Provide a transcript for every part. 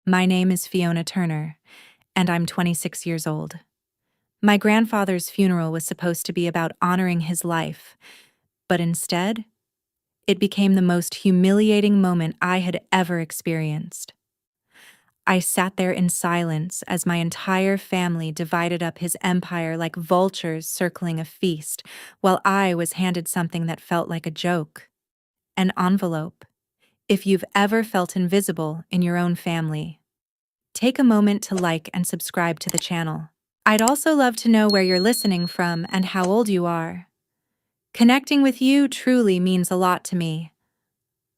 My name is Fiona Turner, and I'm 26 years old. My grandfather's funeral was supposed to be about honoring his life, but instead, it became the most humiliating moment I had ever experienced. I sat there in silence as my entire family divided up his empire like vultures circling a feast, while I was handed something that felt like a joke: an envelope. If you've ever felt invisible in your own family, take a moment to like and subscribe to the channel. I'd also love to know where you're listening from and how old you are. Connecting with you truly means a lot to me.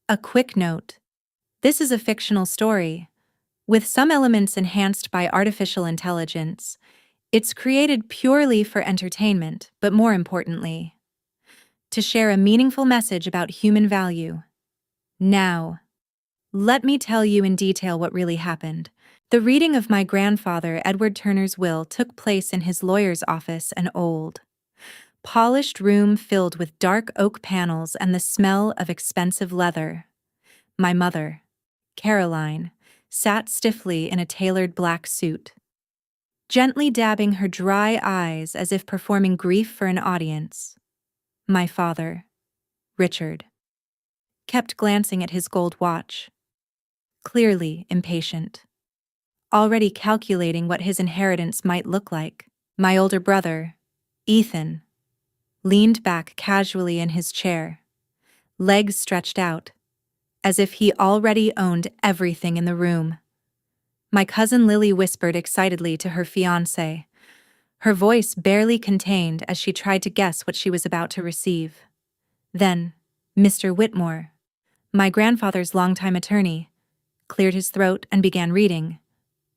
A quick note: this is a fictional story, with some elements enhanced by artificial intelligence. It's created purely for entertainment, but more importantly, to share a meaningful message about human value. Now, let me tell you in detail what really happened. The reading of my grandfather Edward Turner's will took place in his lawyer's office, an old, polished room filled with dark oak panels and the smell of expensive leather. My mother, Caroline, sat stiffly in a tailored black suit, gently dabbing her dry eyes as if performing grief for an audience. My father, Richard, kept glancing at his gold watch, clearly impatient, already calculating what his inheritance might look like. My older brother, Ethan, leaned back casually in his chair, legs stretched out, as if he already owned everything in the room. My cousin Lily whispered excitedly to her fiancé, her voice barely contained as she tried to guess what she was about to receive. Then, Mr. Whitmore, my grandfather's longtime attorney, cleared his throat and began reading,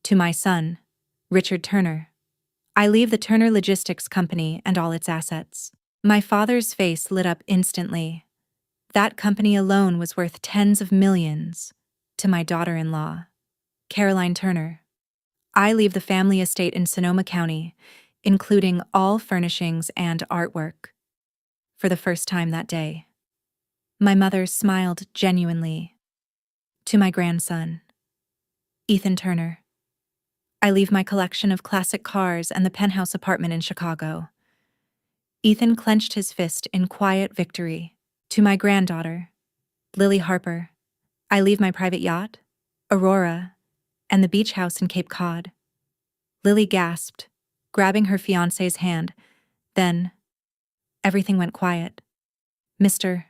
"To my son, Richard Turner. I leave the Turner Logistics Company and all its assets." My father's face lit up instantly. That company alone was worth tens of millions. To my daughter-in-law, Caroline Turner. I leave the family estate in Sonoma County, including all furnishings and artwork. For the first time that day, my mother smiled genuinely. To my grandson, Ethan Turner. I leave my collection of classic cars and the penthouse apartment in Chicago. Ethan clenched his fist in quiet victory. To my granddaughter, Lily Harper. I leave my private yacht, Aurora, and the beach house in Cape Cod. Lily gasped, grabbing her fiancé's hand. Then, everything went quiet. Mr.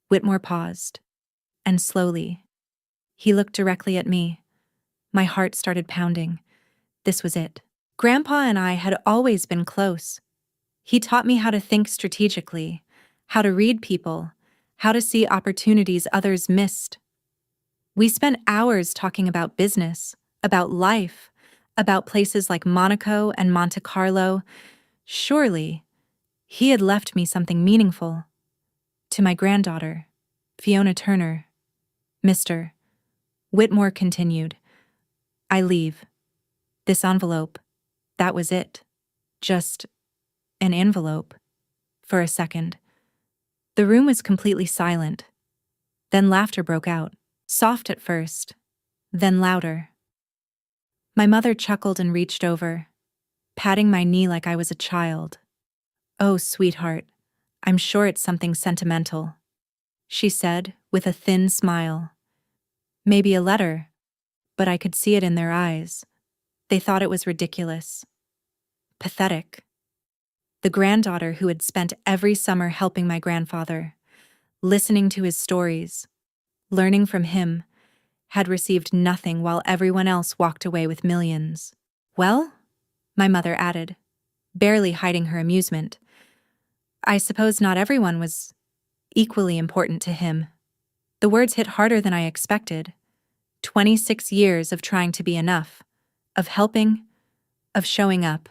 Whitmore paused, and slowly, he looked directly at me. My heart started pounding. This was it. Grandpa and I had always been close. He taught me how to think strategically, how to read people, how to see opportunities others missed. We spent hours talking about business, about life, about places like Monaco and Monte Carlo. Surely, he had left me something meaningful. To my granddaughter, Fiona Turner, Mr. Whitmore continued, I leave. This envelope, that was it. Just an envelope. For a second, the room was completely silent. Then laughter broke out, soft at first, then louder. My mother chuckled and reached over, patting my knee like I was a child. "Oh, sweetheart, I'm sure it's something sentimental," she said with a thin smile. Maybe a letter, but I could see it in their eyes. They thought it was ridiculous. Pathetic. The granddaughter who had spent every summer helping my grandfather, listening to his stories, learning from him, had received nothing while everyone else walked away with millions. "Well," my mother added, barely hiding her amusement, "I suppose not everyone was equally important to him." The words hit harder than I expected. 26 years of trying to be enough, of helping, of showing up.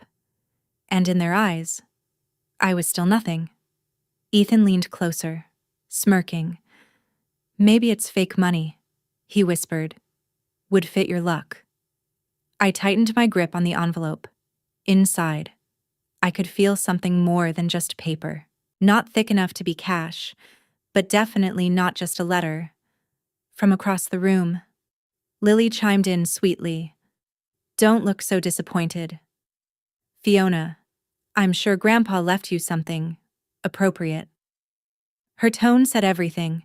And in their eyes, I was still nothing. Ethan leaned closer, smirking. "Maybe it's fake money," he whispered. "Would fit your luck." I tightened my grip on the envelope. Inside, I could feel something more than just paper. Not thick enough to be cash, but definitely not just a letter. From across the room, Lily chimed in sweetly. Don't look so disappointed. Fiona, I'm sure Grandpa left you something appropriate. Her tone said everything.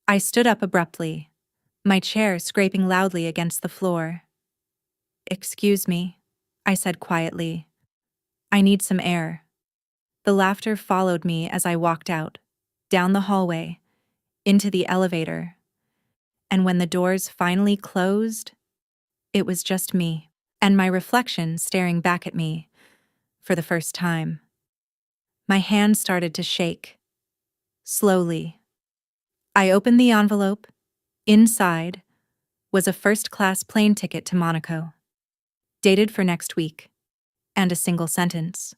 I stood up abruptly, my chair scraping loudly against the floor. Excuse me, I said quietly. I need some air. The laughter followed me as I walked out, down the hallway, into the elevator. And when the doors finally closed, it was just me, and my reflection staring back at me for the first time. My hand started to shake. Slowly. I opened the envelope. Inside was a first-class plane ticket to Monaco, dated for next week, and a single sentence,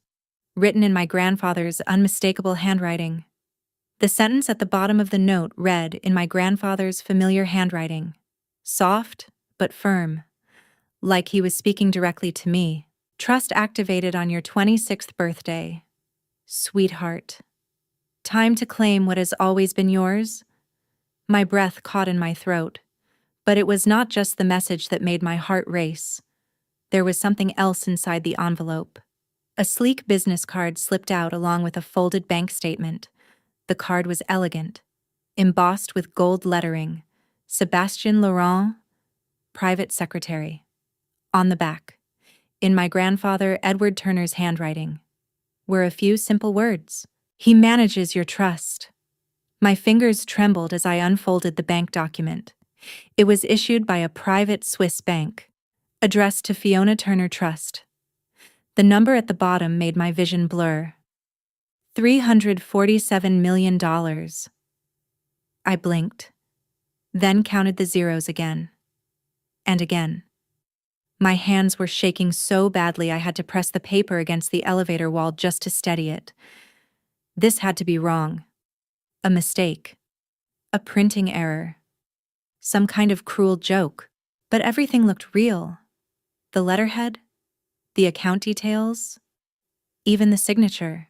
written in my grandfather's unmistakable handwriting. The sentence at the bottom of the note read in my grandfather's familiar handwriting, soft but firm, like he was speaking directly to me. Trust activated on your 26th birthday. Sweetheart. Time to claim what has always been yours? My breath caught in my throat, but it was not just the message that made my heart race. There was something else inside the envelope. A sleek business card slipped out along with a folded bank statement. The card was elegant, embossed with gold lettering, Sébastien Laurent, private secretary. On the back, in my grandfather Edward Turner's handwriting, were a few simple words. He manages your trust. My fingers trembled as I unfolded the bank document. It was issued by a private Swiss bank, addressed to Fiona Turner Trust. The number at the bottom made my vision blur. $347 million. I blinked, then counted the zeros again. And again. My hands were shaking so badly I had to press the paper against the elevator wall just to steady it. This had to be wrong. A mistake. A printing error. Some kind of cruel joke. But everything looked real. The letterhead, the account details, even the signature.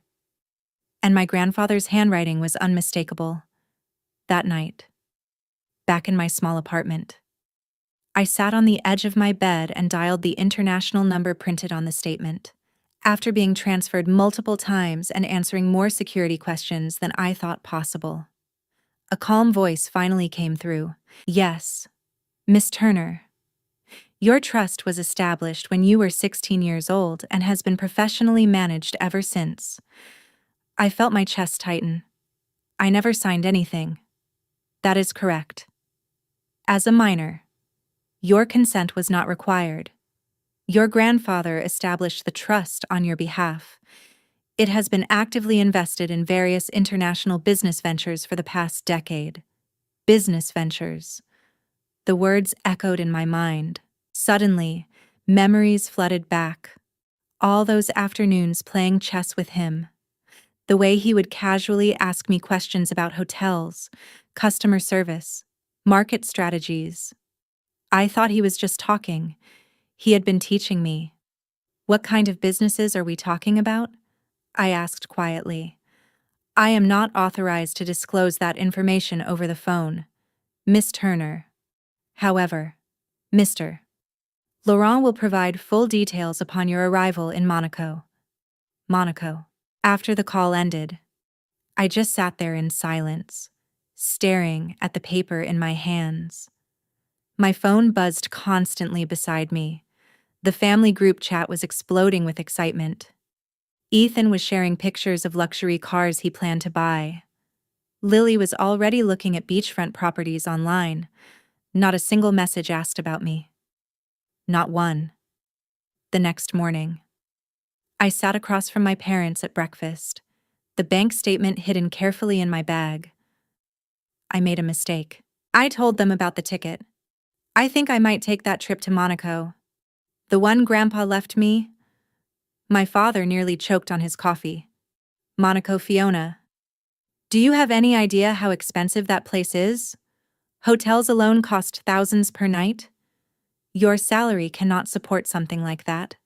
And my grandfather's handwriting was unmistakable. That night, back in my small apartment, I sat on the edge of my bed and dialed the international number printed on the statement. After being transferred multiple times and answering more security questions than I thought possible, a calm voice finally came through. Yes, Miss Turner. Your trust was established when you were 16 years old and has been professionally managed ever since. I felt my chest tighten. I never signed anything. That is correct. As a minor, your consent was not required. Your grandfather established the trust on your behalf. It has been actively invested in various international business ventures for the past decade. Business ventures. The words echoed in my mind. Suddenly, memories flooded back. All those afternoons playing chess with him. The way he would casually ask me questions about hotels, customer service, market strategies. I thought he was just talking. He had been teaching me. What kind of businesses are we talking about? I asked quietly. I am not authorized to disclose that information over the phone, Miss Turner. However, Mr. Laurent will provide full details upon your arrival in Monaco. Monaco. After the call ended, I just sat there in silence, staring at the paper in my hands. My phone buzzed constantly beside me. The family group chat was exploding with excitement. Ethan was sharing pictures of luxury cars he planned to buy. Lily was already looking at beachfront properties online. Not a single message asked about me. Not one. The next morning, I sat across from my parents at breakfast, the bank statement hidden carefully in my bag. I made a mistake. I told them about the ticket. I think I might take that trip to Monaco. The one Grandpa left me. My father nearly choked on his coffee. Monaco, Fiona. Do you have any idea how expensive that place is? Hotels alone cost thousands per night. Your salary cannot support something like that.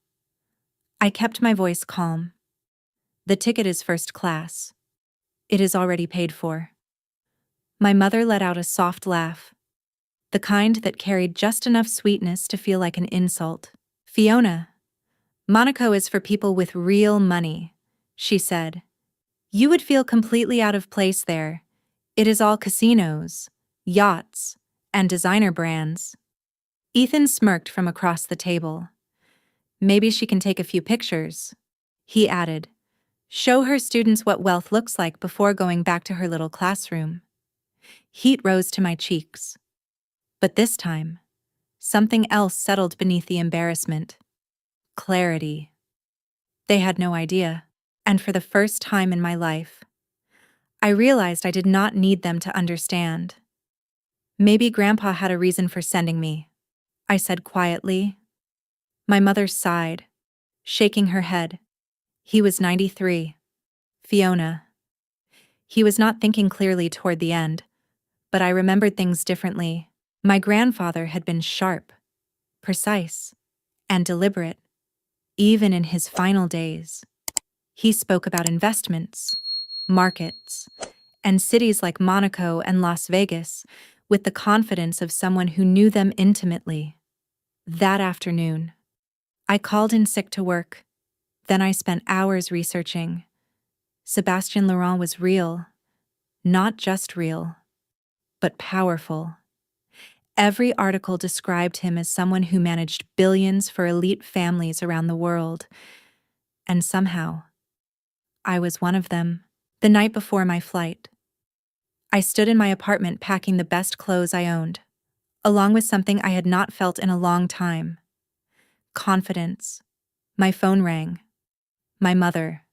I kept my voice calm. The ticket is first class. It is already paid for. My mother let out a soft laugh. the kind that carried just enough sweetness to feel like an insult. "Fiona, Monaco is for people with real money," she said. "You would feel completely out of place there. It is all casinos, yachts, and designer brands." Ethan smirked from across the table. "Maybe she can take a few pictures," he added. "Show her students what wealth looks like before going back to her little classroom." Heat rose to my cheeks. But this time, something else settled beneath the embarrassment. Clarity. They had no idea, and for the first time in my life, I realized I did not need them to understand. "Maybe Grandpa had a reason for sending me," I said quietly. My mother sighed, shaking her head. "He was 93. Fiona." He was not thinking clearly toward the end, but I remembered things differently. My grandfather had been sharp, precise, and deliberate, even in his final days. He spoke about investments, markets, and cities like Monaco and Las Vegas with the confidence of someone who knew them intimately. That afternoon, I called in sick to work. Then I spent hours researching. Sébastien Laurent was real, not just real, but powerful. Every article described him as someone who managed billions for elite families around the world. And somehow, I was one of them. The night before my flight, I stood in my apartment packing the best clothes I owned, along with something I had not felt in a long time: confidence. My phone rang. My mother,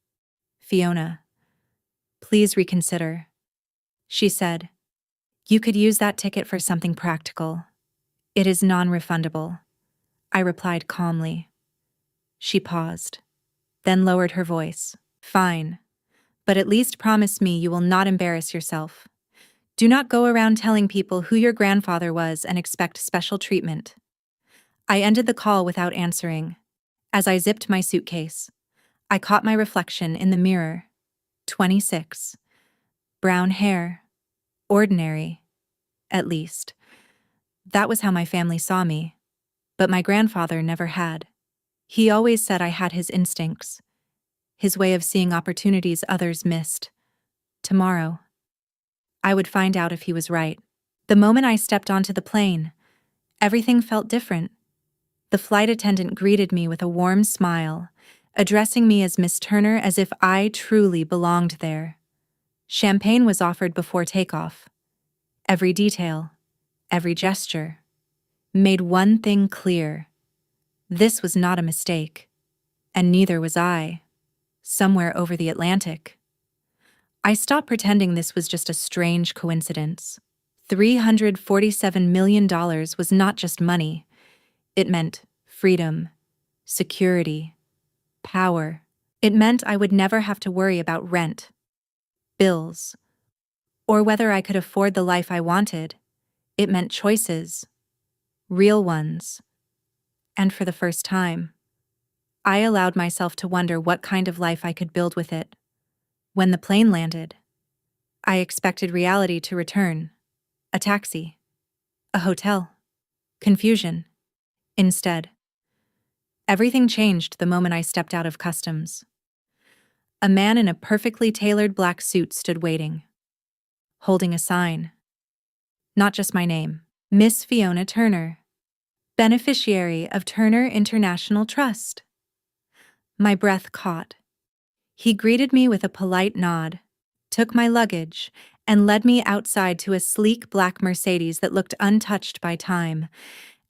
"Fiona, please reconsider," she said. "You could use that ticket for something practical. It is non-refundable," I replied calmly. She paused, then lowered her voice. "Fine, but at least promise me you will not embarrass yourself. Do not go around telling people who your grandfather was and expect special treatment." I ended the call without answering. As I zipped my suitcase, I caught my reflection in the mirror. 26. Brown hair. Ordinary. At least. That was how my family saw me. But my grandfather never had. He always said I had his instincts, his way of seeing opportunities others missed. Tomorrow, I would find out if he was right. The moment I stepped onto the plane, everything felt different. The flight attendant greeted me with a warm smile, addressing me as Miss Turner as if I truly belonged there. Champagne was offered before takeoff. Every detail, every gesture, made one thing clear. This was not a mistake, and neither was I. Somewhere over the Atlantic. I stopped pretending this was just a strange coincidence. $347 million was not just money. It meant freedom, security, power. It meant I would never have to worry about rent, bills, or whether I could afford the life I wanted. It meant choices, real ones. And for the first time, I allowed myself to wonder what kind of life I could build with it. When the plane landed, I expected reality to return. A taxi, a hotel, confusion. Instead, everything changed the moment I stepped out of customs. A man in a perfectly tailored black suit stood waiting, holding a sign. Not just my name. Miss Fiona Turner, beneficiary of Turner International Trust. My breath caught. He greeted me with a polite nod, took my luggage, and led me outside to a sleek black Mercedes that looked untouched by time.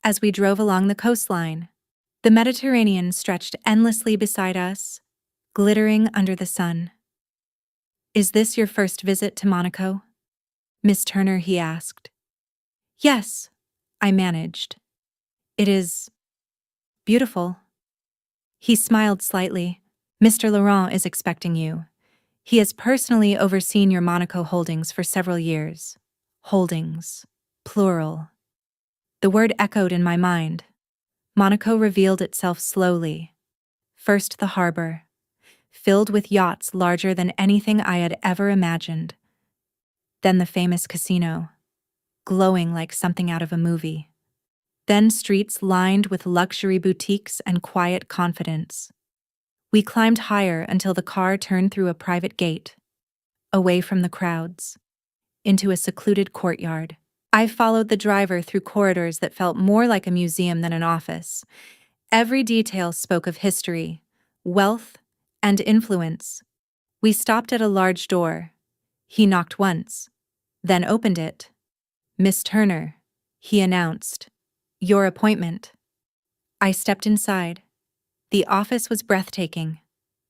As we drove along the coastline, the Mediterranean stretched endlessly beside us, glittering under the sun. "Is this your first visit to Monaco, Miss Turner?" he asked. "Yes," I managed. "It is beautiful." He smiled slightly. "Mr. Laurent is expecting you. He has personally overseen your Monaco holdings for several years." Holdings. Plural. The word echoed in my mind. Monaco revealed itself slowly. First the harbor, filled with yachts larger than anything I had ever imagined. Then the famous casino, glowing like something out of a movie. Then streets lined with luxury boutiques and quiet confidence. We climbed higher until the car turned through a private gate, away from the crowds, into a secluded courtyard. I followed the driver through corridors that felt more like a museum than an office. Every detail spoke of history, wealth, and influence. We stopped at a large door. He knocked once, then opened it. "Miss Turner," he announced. "Your appointment." I stepped inside. The office was breathtaking.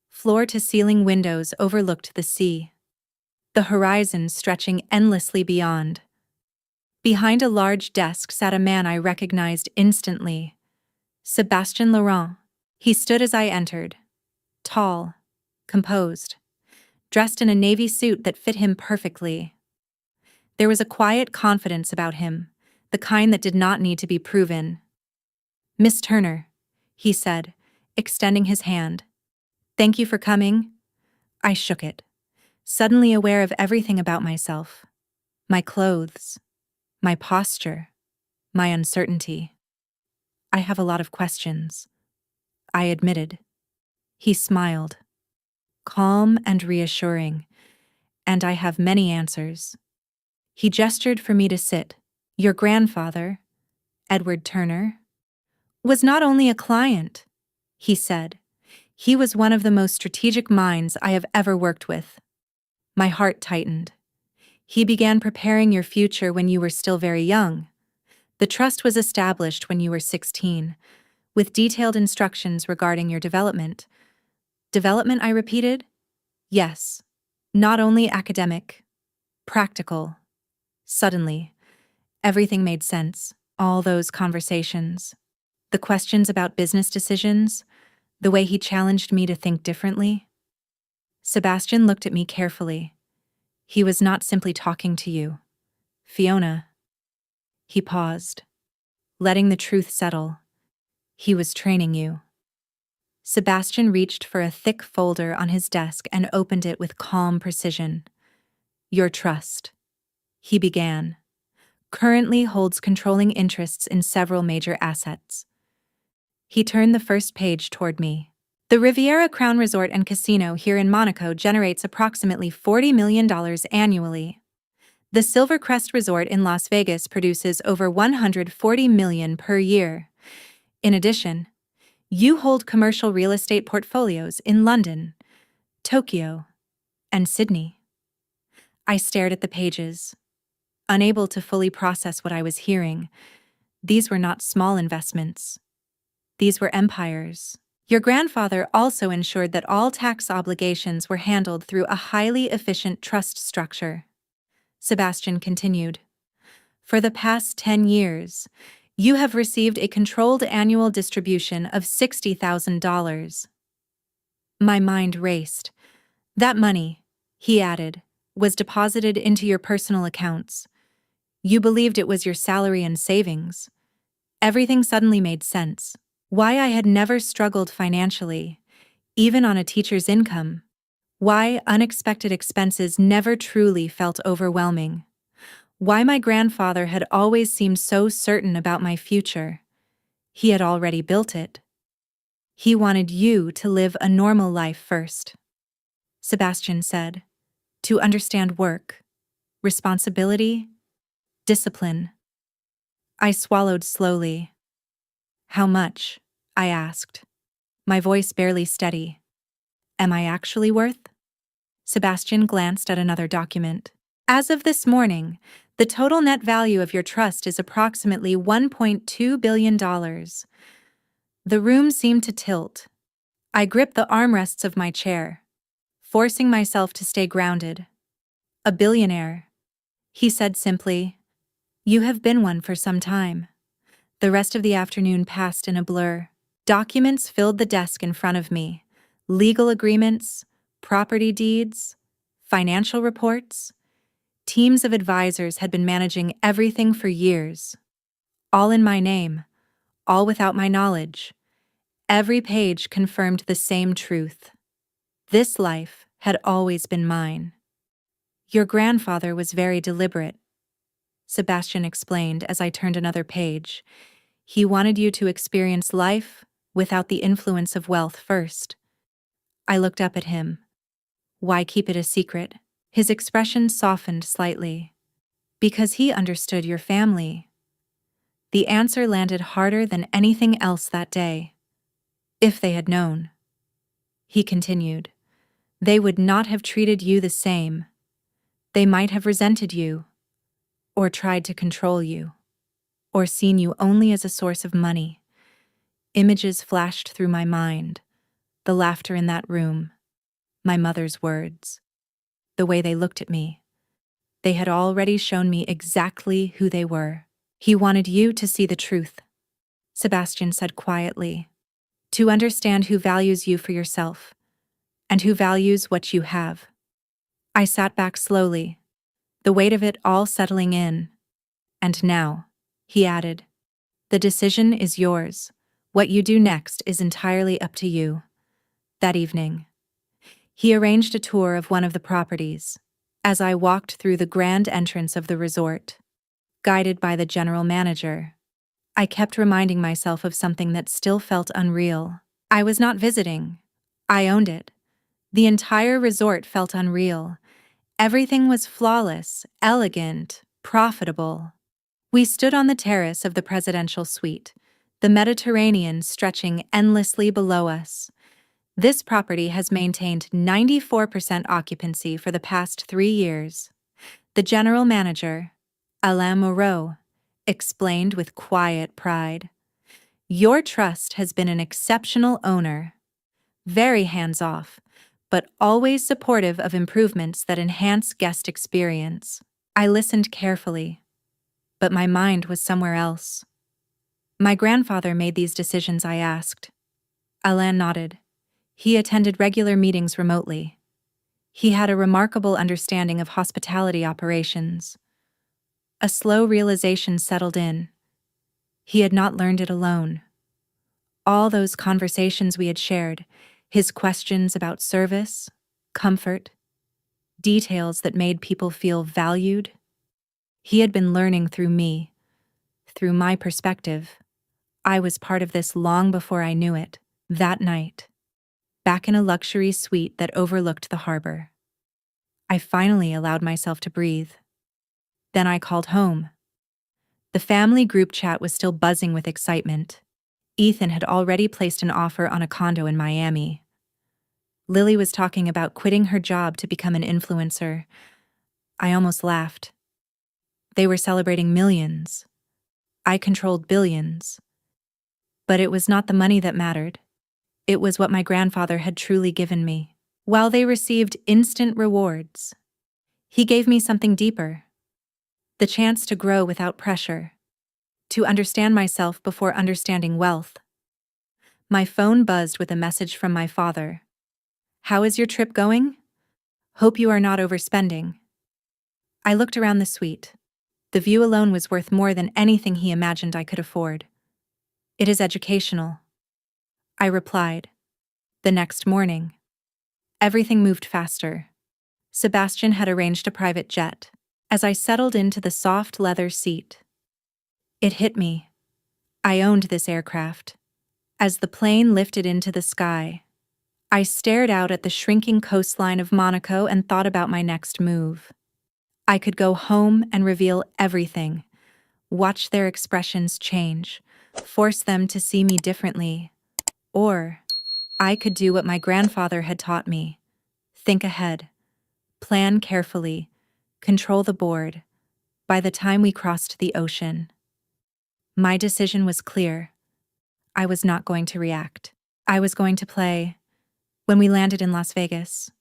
Floor-to-ceiling windows overlooked the sea, the horizon stretching endlessly beyond. Behind a large desk sat a man I recognized instantly. Sébastien Laurent. He stood as I entered, tall, composed, dressed in a navy suit that fit him perfectly. There was a quiet confidence about him, the kind that did not need to be proven. "Miss Turner," he said, extending his hand. "Thank you for coming." I shook it, suddenly aware of everything about myself. My clothes, my posture, my uncertainty. "I have a lot of questions," I admitted. He smiled, calm and reassuring. "And I have many answers." He gestured for me to sit. "Your grandfather, Edward Turner, was not only a client," he said. "He was one of the most strategic minds I have ever worked with." My heart tightened. "He began preparing your future when you were still very young. The trust was established when you were 16, with detailed instructions regarding your development." "Development," I repeated. "Yes. Not only academic, practical." Suddenly, everything made sense. All those conversations, the questions about business decisions, the way he challenged me to think differently. Sebastian looked at me carefully. "He was not simply talking to you, Fiona." He paused, letting the truth settle. "He was training you." Sebastian reached for a thick folder on his desk and opened it with calm precision. "Your trust," he began, "currently holds controlling interests in several major assets." He turned the first page toward me. "The Riviera Crown Resort and Casino here in Monaco generates approximately $40 million annually. The Silvercrest Resort in Las Vegas produces over $140 million per year. In addition, you hold commercial real estate portfolios in London, Tokyo, and Sydney." I stared at the pages, unable to fully process what I was hearing. These were not small investments. These were empires. "Your grandfather also ensured that all tax obligations were handled through a highly efficient trust structure," Sebastian continued. "For the past 10 years, you have received a controlled annual distribution of $60,000. My mind raced. "That money," he added, "was deposited into your personal accounts. You believed it was your salary and savings." Everything suddenly made sense. Why I had never struggled financially, even on a teacher's income. Why unexpected expenses never truly felt overwhelming. Why my grandfather had always seemed so certain about my future. He had already built it. He wanted you to live a normal life first," Sebastian said, "to understand work, responsibility, discipline." I swallowed slowly. "How much?" I asked, my voice barely steady. "Am I actually worth?" Sebastian glanced at another document. "As of this morning, the total net value of your trust is approximately $1.2 billion. The room seemed to tilt. I gripped the armrests of my chair, forcing myself to stay grounded. "A billionaire," he said simply. "You have been one for some time." The rest of the afternoon passed in a blur. Documents filled the desk in front of me. Legal agreements, property deeds, financial reports. Teams of advisors had been managing everything for years. All in my name, all without my knowledge. Every page confirmed the same truth. This life had always been mine. "Your grandfather was very deliberate," Sebastian explained as I turned another page. He wanted you to experience life without the influence of wealth first. I looked up at him. Why keep it a secret? His expression softened slightly. Because he understood your family. The answer landed harder than anything else that day. If they had known, he continued, they would not have treated you the same. They might have resented you, or tried to control you, or seen you only as a source of money. Images flashed through my mind, the laughter in that room, my mother's words, the way they looked at me. They had already shown me exactly who they were. He wanted you to see the truth, Sebastian said quietly, to understand who values you for yourself, and who values what you have. I sat back slowly, the weight of it all settling in. And now, he added, the decision is yours. What you do next is entirely up to you. That evening, he arranged a tour of one of the properties. As I walked through the grand entrance of the resort, guided by the general manager, I kept reminding myself of something that still felt unreal. I was not visiting. I owned it. The entire resort felt unreal. Everything was flawless, elegant, profitable. We stood on the terrace of the presidential suite, the Mediterranean stretching endlessly below us. This property has maintained 94% occupancy for the past 3 years. The general manager, Alain Moreau, explained with quiet pride. Your trust has been an exceptional owner. Very hands-off, but always supportive of improvements that enhance guest experience. I listened carefully, but my mind was somewhere else. My grandfather made these decisions, I asked. Alain nodded. He attended regular meetings remotely. He had a remarkable understanding of hospitality operations. A slow realization settled in. He had not learned it alone. All those conversations we had shared, his questions about service, comfort, details that made people feel valued, he had been learning through me, through my perspective. I was part of this long before I knew it. That night, back in a luxury suite that overlooked the harbor, I finally allowed myself to breathe. Then I called home. The family group chat was still buzzing with excitement. Ethan had already placed an offer on a condo in Miami. Lily was talking about quitting her job to become an influencer. I almost laughed. They were celebrating millions. I controlled billions. But it was not the money that mattered. It was what my grandfather had truly given me. While they received instant rewards, he gave me something deeper. The chance to grow without pressure. To understand myself before understanding wealth. My phone buzzed with a message from my father. How is your trip going? Hope you are not overspending. I looked around the suite. The view alone was worth more than anything he imagined I could afford. It is educational, I replied. The next morning, everything moved faster. Sebastian had arranged a private jet. As I settled into the soft leather seat, it hit me. I owned this aircraft. As the plane lifted into the sky, I stared out at the shrinking coastline of Monaco and thought about my next move. I could go home and reveal everything, watch their expressions change, force them to see me differently. Or I could do what my grandfather had taught me. Think ahead, plan carefully, control the board. By the time we crossed the ocean, my decision was clear. I was not going to react. I was going to play. When we landed in Las Vegas,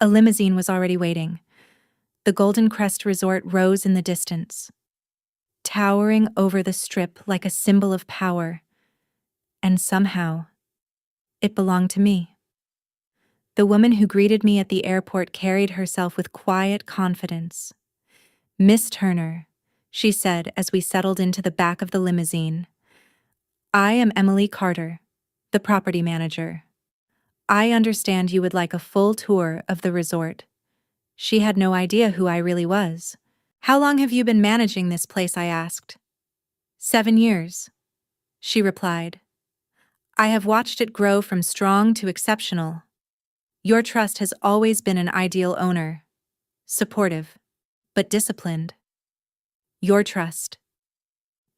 a limousine was already waiting. The Golden Crest Resort rose in the distance, towering over the strip like a symbol of power. And somehow, it belonged to me. The woman who greeted me at the airport carried herself with quiet confidence. Miss Turner, she said as we settled into the back of the limousine. I am Emily Carter, the property manager. I understand you would like a full tour of the resort. She had no idea who I really was. How long have you been managing this place? I asked. 7 years, she replied. I have watched it grow from strong to exceptional. Your trust has always been an ideal owner. Supportive, but disciplined. Your trust,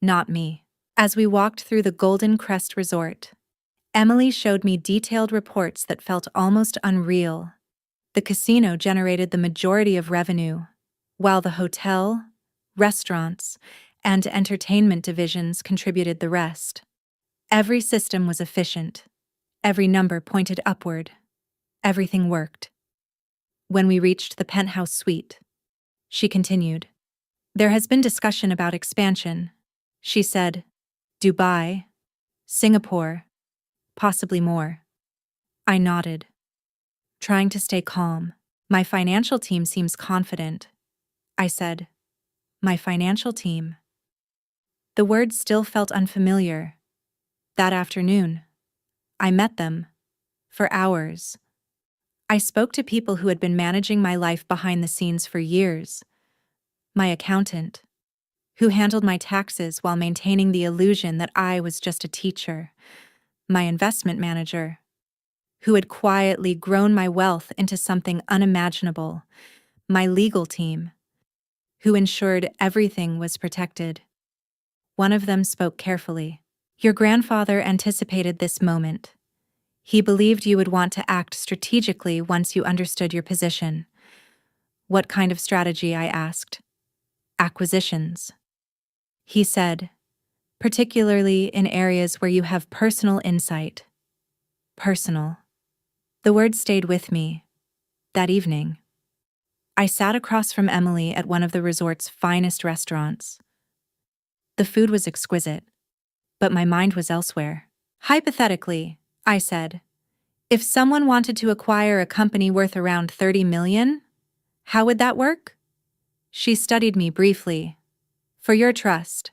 not me. As we walked through the Golden Crest Resort, Emily showed me detailed reports that felt almost unreal. The casino generated the majority of revenue, while the hotel, restaurants, and entertainment divisions contributed the rest. Every system was efficient. Every number pointed upward. Everything worked. When we reached the penthouse suite, she continued, there has been discussion about expansion. She said, Dubai, Singapore, possibly more. I nodded, trying to stay calm. My financial team seems confident. I said, my financial team. The word still felt unfamiliar. That afternoon, I met them. For hours. I spoke to people who had been managing my life behind the scenes for years. My accountant, who handled my taxes while maintaining the illusion that I was just a teacher. My investment manager, who had quietly grown my wealth into something unimaginable. My legal team, who ensured everything was protected. One of them spoke carefully. Your grandfather anticipated this moment. He believed you would want to act strategically once you understood your position. What kind of strategy? I asked. Acquisitions. He said, particularly in areas where you have personal insight. Personal. The word stayed with me. That evening, I sat across from Emily at one of the resort's finest restaurants. The food was exquisite, but my mind was elsewhere. Hypothetically, I said, if someone wanted to acquire a company worth around 30 million, how would that work? She studied me briefly. For your trust,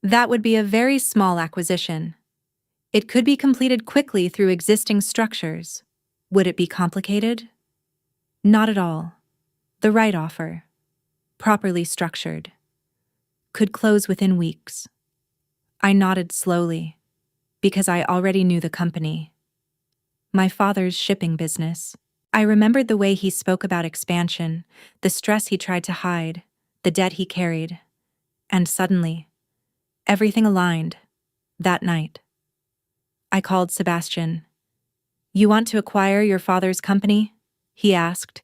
that would be a very small acquisition. It could be completed quickly through existing structures. Would it be complicated? Not at all. The right offer, properly structured, could close within weeks. I nodded slowly, because I already knew the company. My father's shipping business. I remembered the way he spoke about expansion, the stress he tried to hide, the debt he carried. And suddenly, everything aligned. That night, I called Sebastian. You want to acquire your father's company? He asked.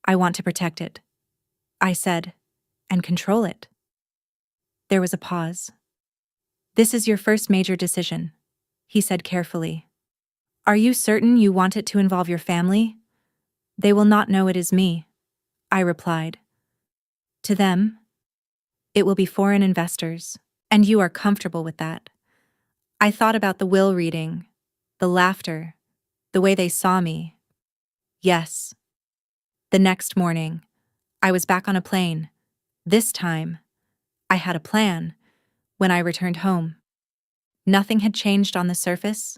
I want to protect it, I said, and control it. There was a pause. This is your first major decision, he said carefully. Are you certain you want it to involve your family? They will not know it is me, I replied. To them, it will be foreign investors, and you are comfortable with that. I thought about the will reading, the laughter, the way they saw me. Yes. The next morning, I was back on a plane. This time, I had a plan when I returned home. Nothing had changed on the surface,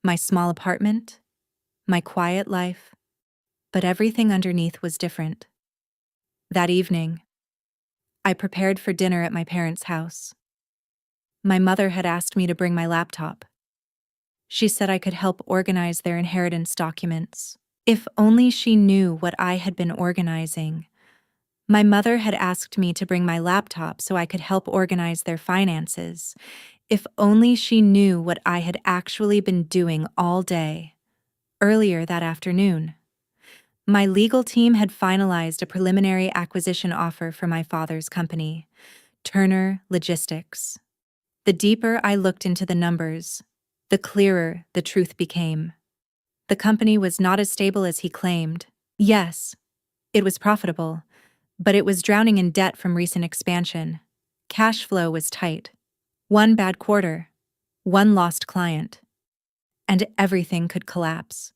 my small apartment, my quiet life, but everything underneath was different. That evening, I prepared for dinner at my parents' house. My mother had asked me to bring my laptop. She said I could help organize their inheritance documents. If only she knew what I had been organizing. My mother had asked me to bring my laptop so I could help organize their finances. If only she knew what I had actually been doing all day. Earlier that afternoon, my legal team had finalized a preliminary acquisition offer for my father's company, Turner Logistics. The deeper I looked into the numbers, the clearer the truth became. The company was not as stable as he claimed. Yes, it was profitable, but it was drowning in debt from recent expansion. Cash flow was tight. One bad quarter, one lost client, and everything could collapse.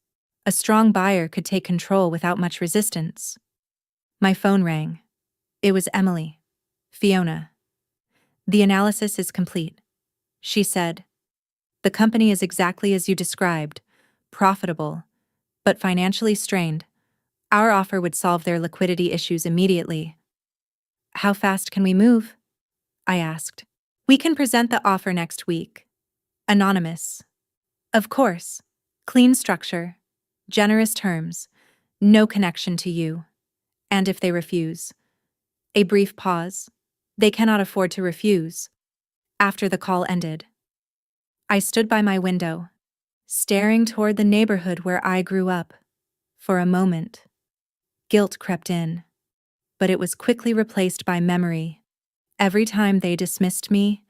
A strong buyer could take control without much resistance. My phone rang. It was Emily. Fiona. The analysis is complete, she said. The company is exactly as you described, profitable, but financially strained. Our offer would solve their liquidity issues immediately. How fast can we move? I asked. We can present the offer next week. Anonymous. Of course. Clean structure. Generous terms. No connection to you. And if they refuse? A brief pause. They cannot afford to refuse. After the call ended, I stood by my window, staring toward the neighborhood where I grew up. For a moment, guilt crept in, but it was quickly replaced by memory. Every time they dismissed me,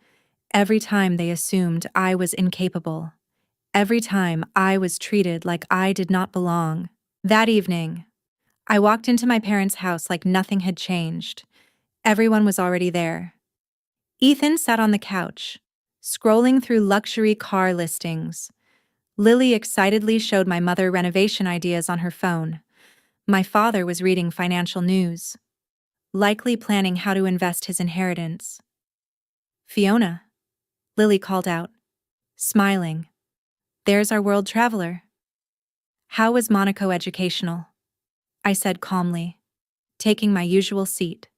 every time they assumed I was incapable, every time I was treated like I did not belong. That evening, I walked into my parents' house like nothing had changed. Everyone was already there. Ethan sat on the couch, scrolling through luxury car listings. Lily excitedly showed my mother renovation ideas on her phone. My father was reading financial news, likely planning how to invest his inheritance. Fiona, Lily called out, smiling. There's our world traveler. How was Monaco educational? I said calmly, taking my usual seat.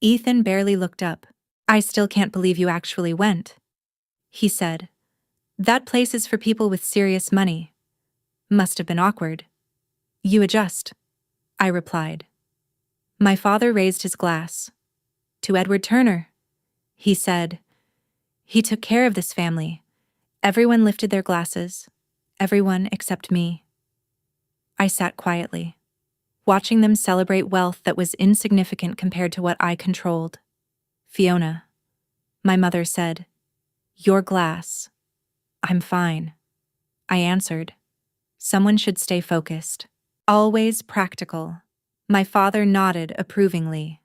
Ethan barely looked up. I still can't believe you actually went, he said. That place is for people with serious money. Must have been awkward. You adjust, I replied. My father raised his glass. To Edward Turner, he said. He took care of this family. Everyone lifted their glasses. Everyone except me. I sat quietly, watching them celebrate wealth that was insignificant compared to what I controlled. Fiona, my mother said, your glass. I'm fine, I answered. Someone should stay focused. Always practical. My father nodded approvingly.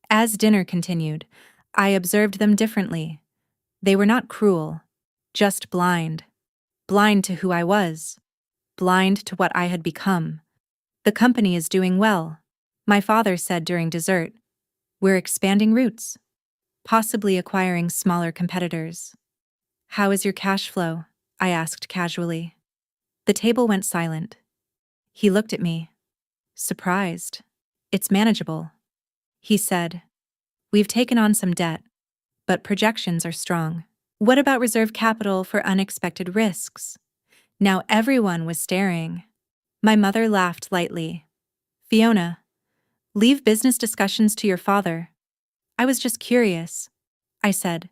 As dinner continued, I observed them differently. They were not cruel, just blind. Blind to who I was. Blind to what I had become. The company is doing well, my father said during dessert. We're expanding routes, possibly acquiring smaller competitors. How is your cash flow? I asked casually. The table went silent. He looked at me, surprised. It's manageable, he said. We've taken on some debt, but projections are strong. What about reserve capital for unexpected risks? Now everyone was staring. My mother laughed lightly. Fiona, leave business discussions to your father. I was just curious, I said,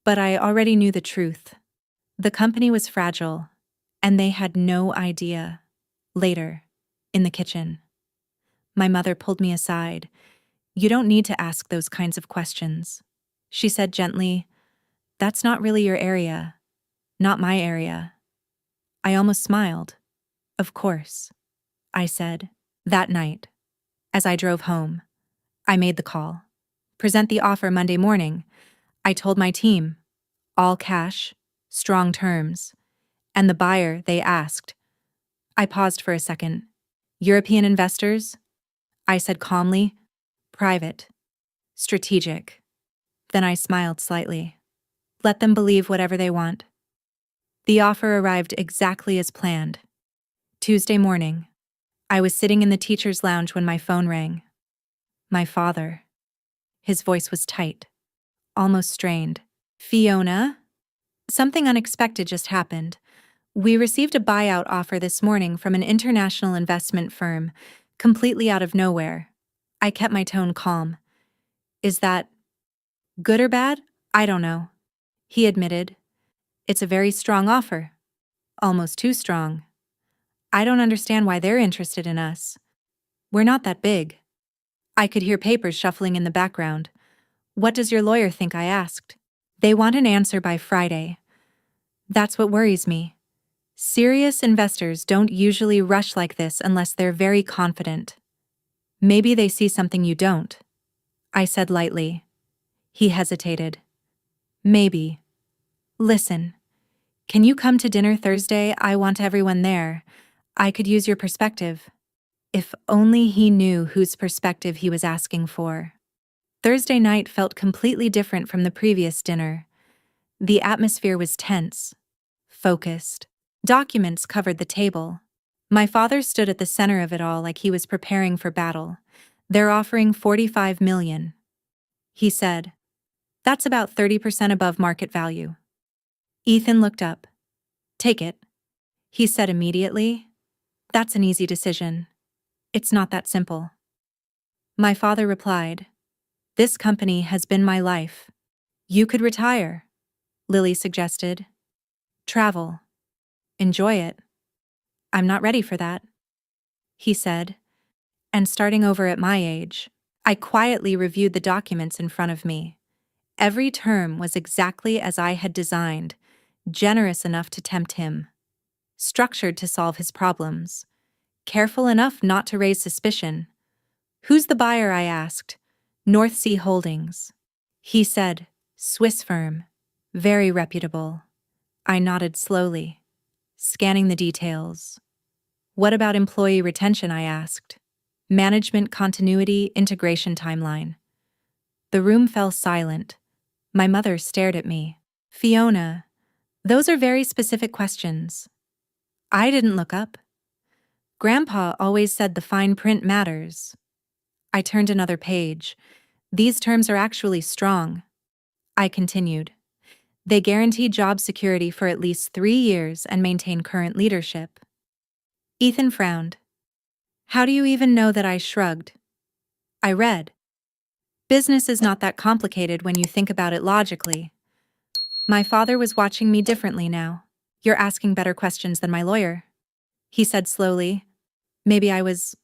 but I already knew the truth. The company was fragile, and they had no idea. Later, in the kitchen, my mother pulled me aside. You don't need to ask those kinds of questions, she said gently. That's not really your area. Not my area. I almost smiled. Of course, I said. That night, as I drove home, I made the call. Present the offer Monday morning. I told my team. All cash, strong terms. And the buyer, they asked. I paused for a second. European investors? I said calmly. Private. Strategic. Then I smiled slightly. Let them believe whatever they want. The offer arrived exactly as planned. Tuesday morning, I was sitting in the teacher's lounge when my phone rang. My father. His voice was tight, almost strained. Fiona? Something unexpected just happened. We received a buyout offer this morning from an international investment firm, completely out of nowhere. I kept my tone calm. Is that good or bad? I don't know, he admitted. It's a very strong offer. Almost too strong. I don't understand why they're interested in us. We're not that big. I could hear papers shuffling in the background. What does your lawyer think? I asked. They want an answer by Friday. That's what worries me. Serious investors don't usually rush like this unless they're very confident. Maybe they see something you don't, I said lightly. He hesitated. Maybe. Listen, can you come to dinner Thursday? I want everyone there. I could use your perspective. If only he knew whose perspective he was asking for. Thursday night felt completely different from the previous dinner. The atmosphere was tense, focused. Documents covered the table. My father stood at the center of it all like he was preparing for battle. They're offering $45 million, he said. That's about 30% above market value. Ethan looked up. Take it, he said immediately. That's an easy decision. It's not that simple. My father replied, This company has been my life. You could retire, Lily suggested. Travel. Enjoy it. I'm not ready for that, he said. And starting over at my age, I quietly reviewed the documents in front of me. Every term was exactly as I had designed, generous enough to tempt him, structured to solve his problems, careful enough not to raise suspicion. Who's the buyer? I asked. North Sea Holdings. He said, Swiss firm. Very reputable. I nodded slowly, scanning the details. What about employee retention? I asked. Management continuity, integration timeline. The room fell silent. My mother stared at me. Fiona, those are very specific questions. I didn't look up. Grandpa always said the fine print matters. I turned another page. These terms are actually strong. I continued. They guarantee job security for at least 3 years and maintain current leadership. Ethan frowned. How do you even know that? I shrugged. I read. Business is not that complicated when you think about it logically. My father was watching me differently now. You're asking better questions than my lawyer, he said slowly. Maybe I was.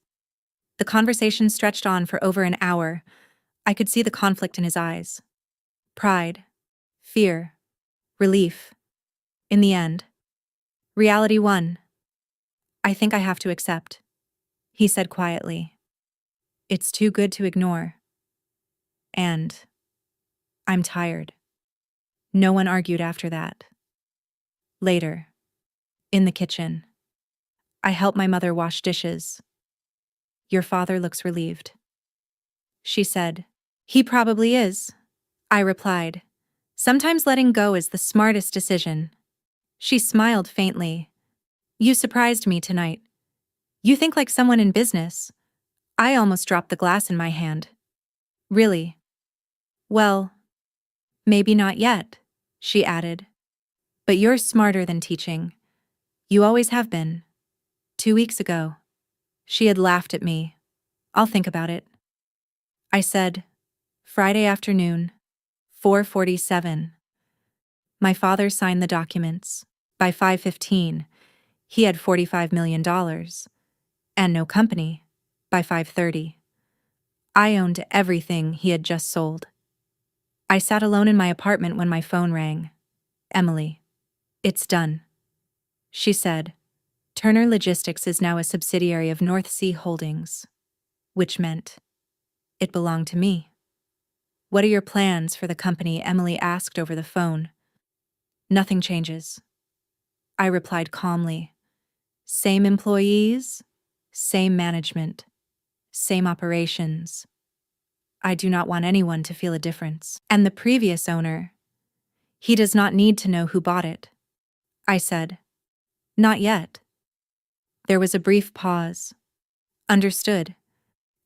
The conversation stretched on for over an hour. I could see the conflict in his eyes. Pride, fear, relief. In the end, reality won. I think I have to accept, he said quietly. It's too good to ignore. And I'm tired. No one argued after that. Later, in the kitchen, I helped my mother wash dishes. Your father looks relieved, she said. He probably is, I replied. Sometimes letting go is the smartest decision. She smiled faintly. You surprised me tonight. You think like someone in business. I almost dropped the glass in my hand. Really? Well, maybe not yet, she added. But you're smarter than teaching. You always have been. 2 weeks ago, she had laughed at me. I'll think about it. I said, Friday afternoon, 4:47. My father signed the documents. By 5:15, he had $45 million. And no company. By 5:30. I owned everything he had just sold. I sat alone in my apartment when my phone rang. Emily. It's done, she said. Turner Logistics is now a subsidiary of North Sea Holdings, which meant it belonged to me. What are your plans for the company? Emily asked over the phone. Nothing changes, I replied calmly. Same employees, same management, same operations. I do not want anyone to feel a difference. And the previous owner, he does not need to know who bought it, I said. Not yet. There was a brief pause. Understood.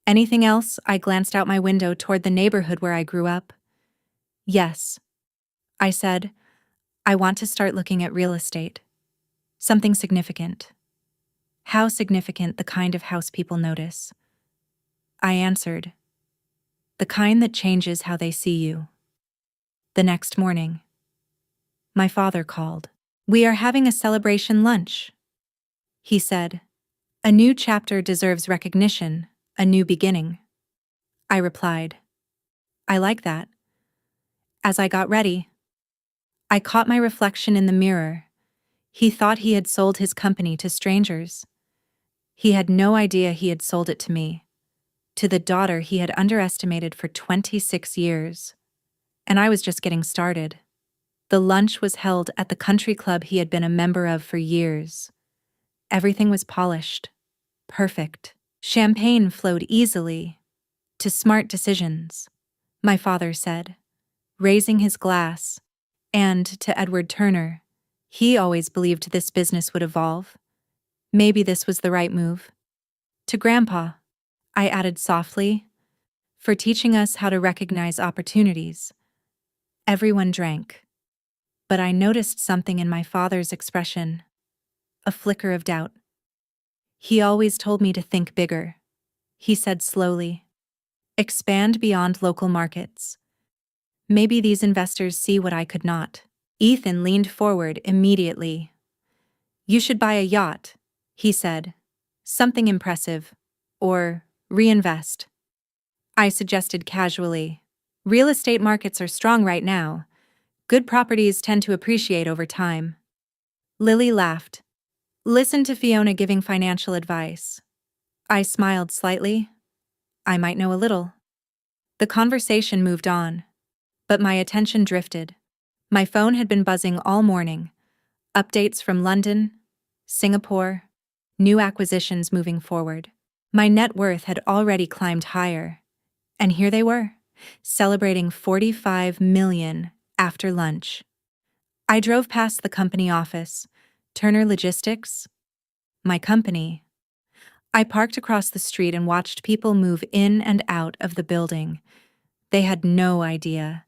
Anything else? I glanced out my window toward the neighborhood where I grew up. Yes, I said. I want to start looking at real estate. Something significant. How significant? The kind of house people notice. I answered. The kind that changes how they see you. The next morning, my father called. We are having a celebration lunch, he said. A new chapter deserves recognition, a new beginning. I replied. I like that. As I got ready, I caught my reflection in the mirror. He thought he had sold his company to strangers. He had no idea he had sold it to me, to the daughter he had underestimated for 26 years. And I was just getting started. The lunch was held at the country club he had been a member of for years. Everything was polished, perfect. Champagne flowed easily. To smart decisions, my father said, raising his glass. And to Edward Turner, he always believed this business would evolve. Maybe this was the right move. To Grandpa, I added softly, for teaching us how to recognize opportunities. Everyone drank. But I noticed something in my father's expression, a flicker of doubt. He always told me to think bigger, he said slowly. Expand beyond local markets. Maybe these investors see what I could not. Ethan leaned forward immediately. You should buy a yacht, he said. Something impressive. Or reinvest. I suggested casually. Real estate markets are strong right now. Good properties tend to appreciate over time. Lily laughed. Listen to Fiona giving financial advice. I smiled slightly. I might know a little. The conversation moved on, but my attention drifted. My phone had been buzzing all morning. Updates from London, Singapore, new acquisitions moving forward. My net worth had already climbed higher. And here they were, celebrating $45 million after lunch. I drove past the company office, Turner Logistics, my company. I parked across the street and watched people move in and out of the building. They had no idea.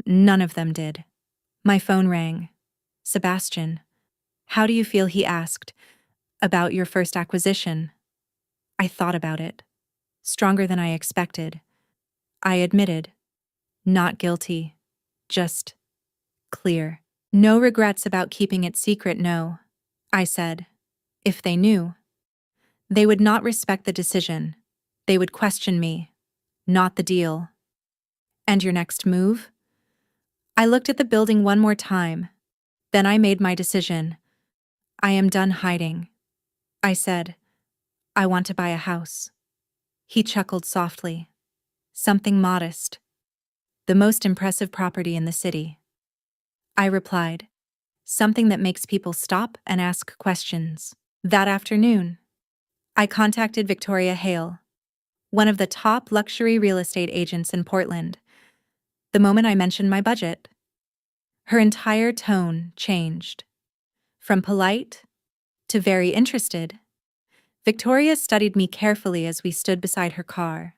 None of them did. My phone rang. Sebastian. How do you feel? He asked. About your first acquisition. I thought about it. Stronger than I expected. I admitted. Not guilty. Just clear. No regrets about keeping it secret, no. I said. If they knew. They would not respect the decision. They would question me. Not the deal. And your next move? I looked at the building one more time. Then I made my decision. I am done hiding. I said, I want to buy a house. He chuckled softly. Something modest. The most impressive property in the city. I replied, something that makes people stop and ask questions. That afternoon, I contacted Victoria Hale, one of the top luxury real estate agents in Portland. The moment I mentioned my budget, her entire tone changed. From polite to very interested. Victoria studied me carefully as we stood beside her car.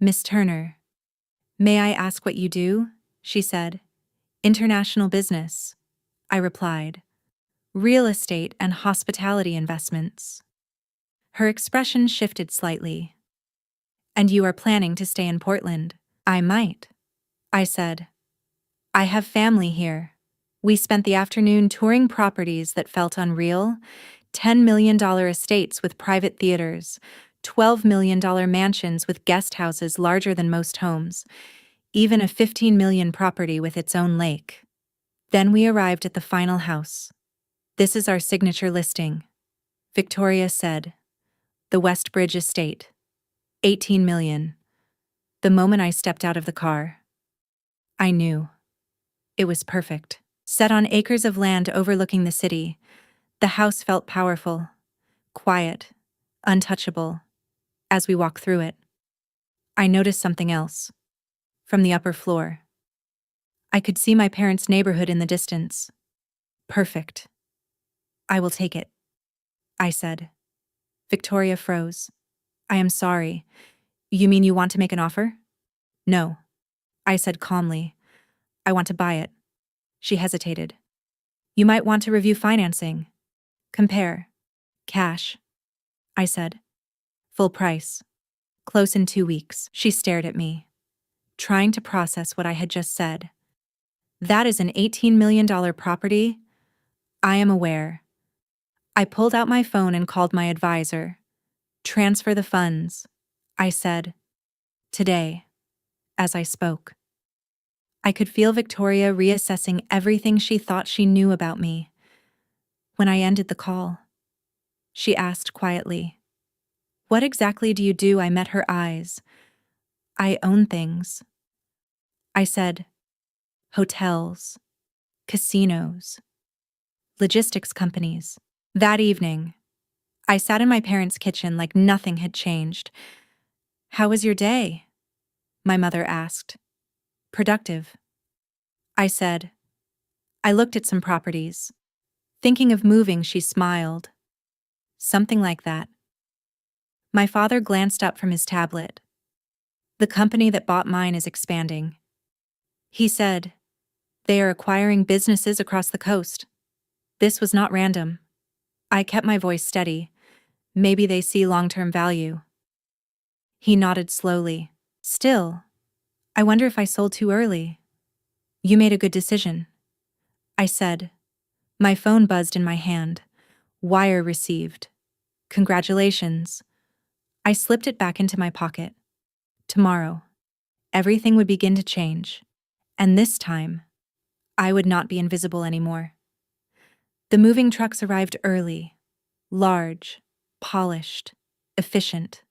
Miss Turner, may I ask what you do? She said. International business, I replied. Real estate and hospitality investments. Her expression shifted slightly. And you are planning to stay in Portland? I might, I said. I have family here. We spent the afternoon touring properties that felt unreal, $10 million estates with private theaters, $12 million mansions with guest houses larger than most homes, even a $15 million property with its own lake. Then we arrived at the final house. This is our signature listing, Victoria said. The Westbridge Estate. $18 million. The moment I stepped out of the car, I knew. It was perfect. Set on acres of land overlooking the city, the house felt powerful, quiet, untouchable. As we walked through it, I noticed something else. From the upper floor, I could see my parents' neighborhood in the distance. Perfect. I will take it, I said. Victoria froze. I am sorry. You mean you want to make an offer? No, I said calmly. I want to buy it. She hesitated. You might want to review financing. Compare. Cash. I said. Full price. Close in 2 weeks. She stared at me, trying to process what I had just said. That is an $18 million property? I am aware. I pulled out my phone and called my advisor. Transfer the funds, I said. Today, as I spoke. I could feel Victoria reassessing everything she thought she knew about me. When I ended the call, she asked quietly, What exactly do you do? I met her eyes. I own things. I said, hotels, casinos, logistics companies. That evening, I sat in my parents' kitchen like nothing had changed. How was your day? My mother asked. Productive. I said. I looked at some properties. Thinking of moving, she smiled. Something like that. My father glanced up from his tablet. The company that bought mine is expanding. He said, they are acquiring businesses across the coast. This was not random. I kept my voice steady. Maybe they see long-term value. He nodded slowly. Still, I wonder if I sold too early. You made a good decision, I said. My phone buzzed in my hand. Wire received. Congratulations. I slipped it back into my pocket. Tomorrow, everything would begin to change. And this time, I would not be invisible anymore. The moving trucks arrived early, large, polished, efficient.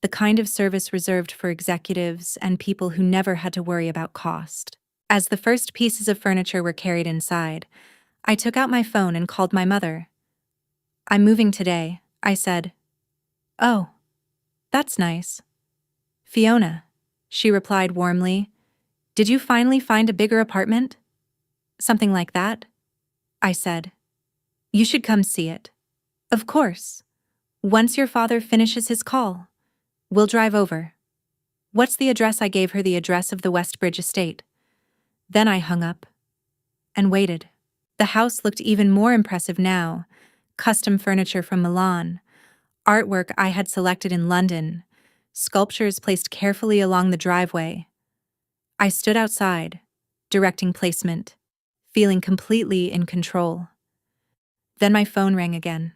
The kind of service reserved for executives and people who never had to worry about cost. As the first pieces of furniture were carried inside, I took out my phone and called my mother. I'm moving today, I said. Oh, that's nice. Fiona, she replied warmly. Did you finally find a bigger apartment? Something like that? I said. You should come see it. Of course. Once your father finishes his call, we'll drive over. What's the address? I gave her the address of the Westbridge estate. Then I hung up and waited. The house looked even more impressive now. Custom furniture from Milan, artwork I had selected in London, sculptures placed carefully along the driveway. I stood outside, directing placement, feeling completely in control. Then my phone rang again.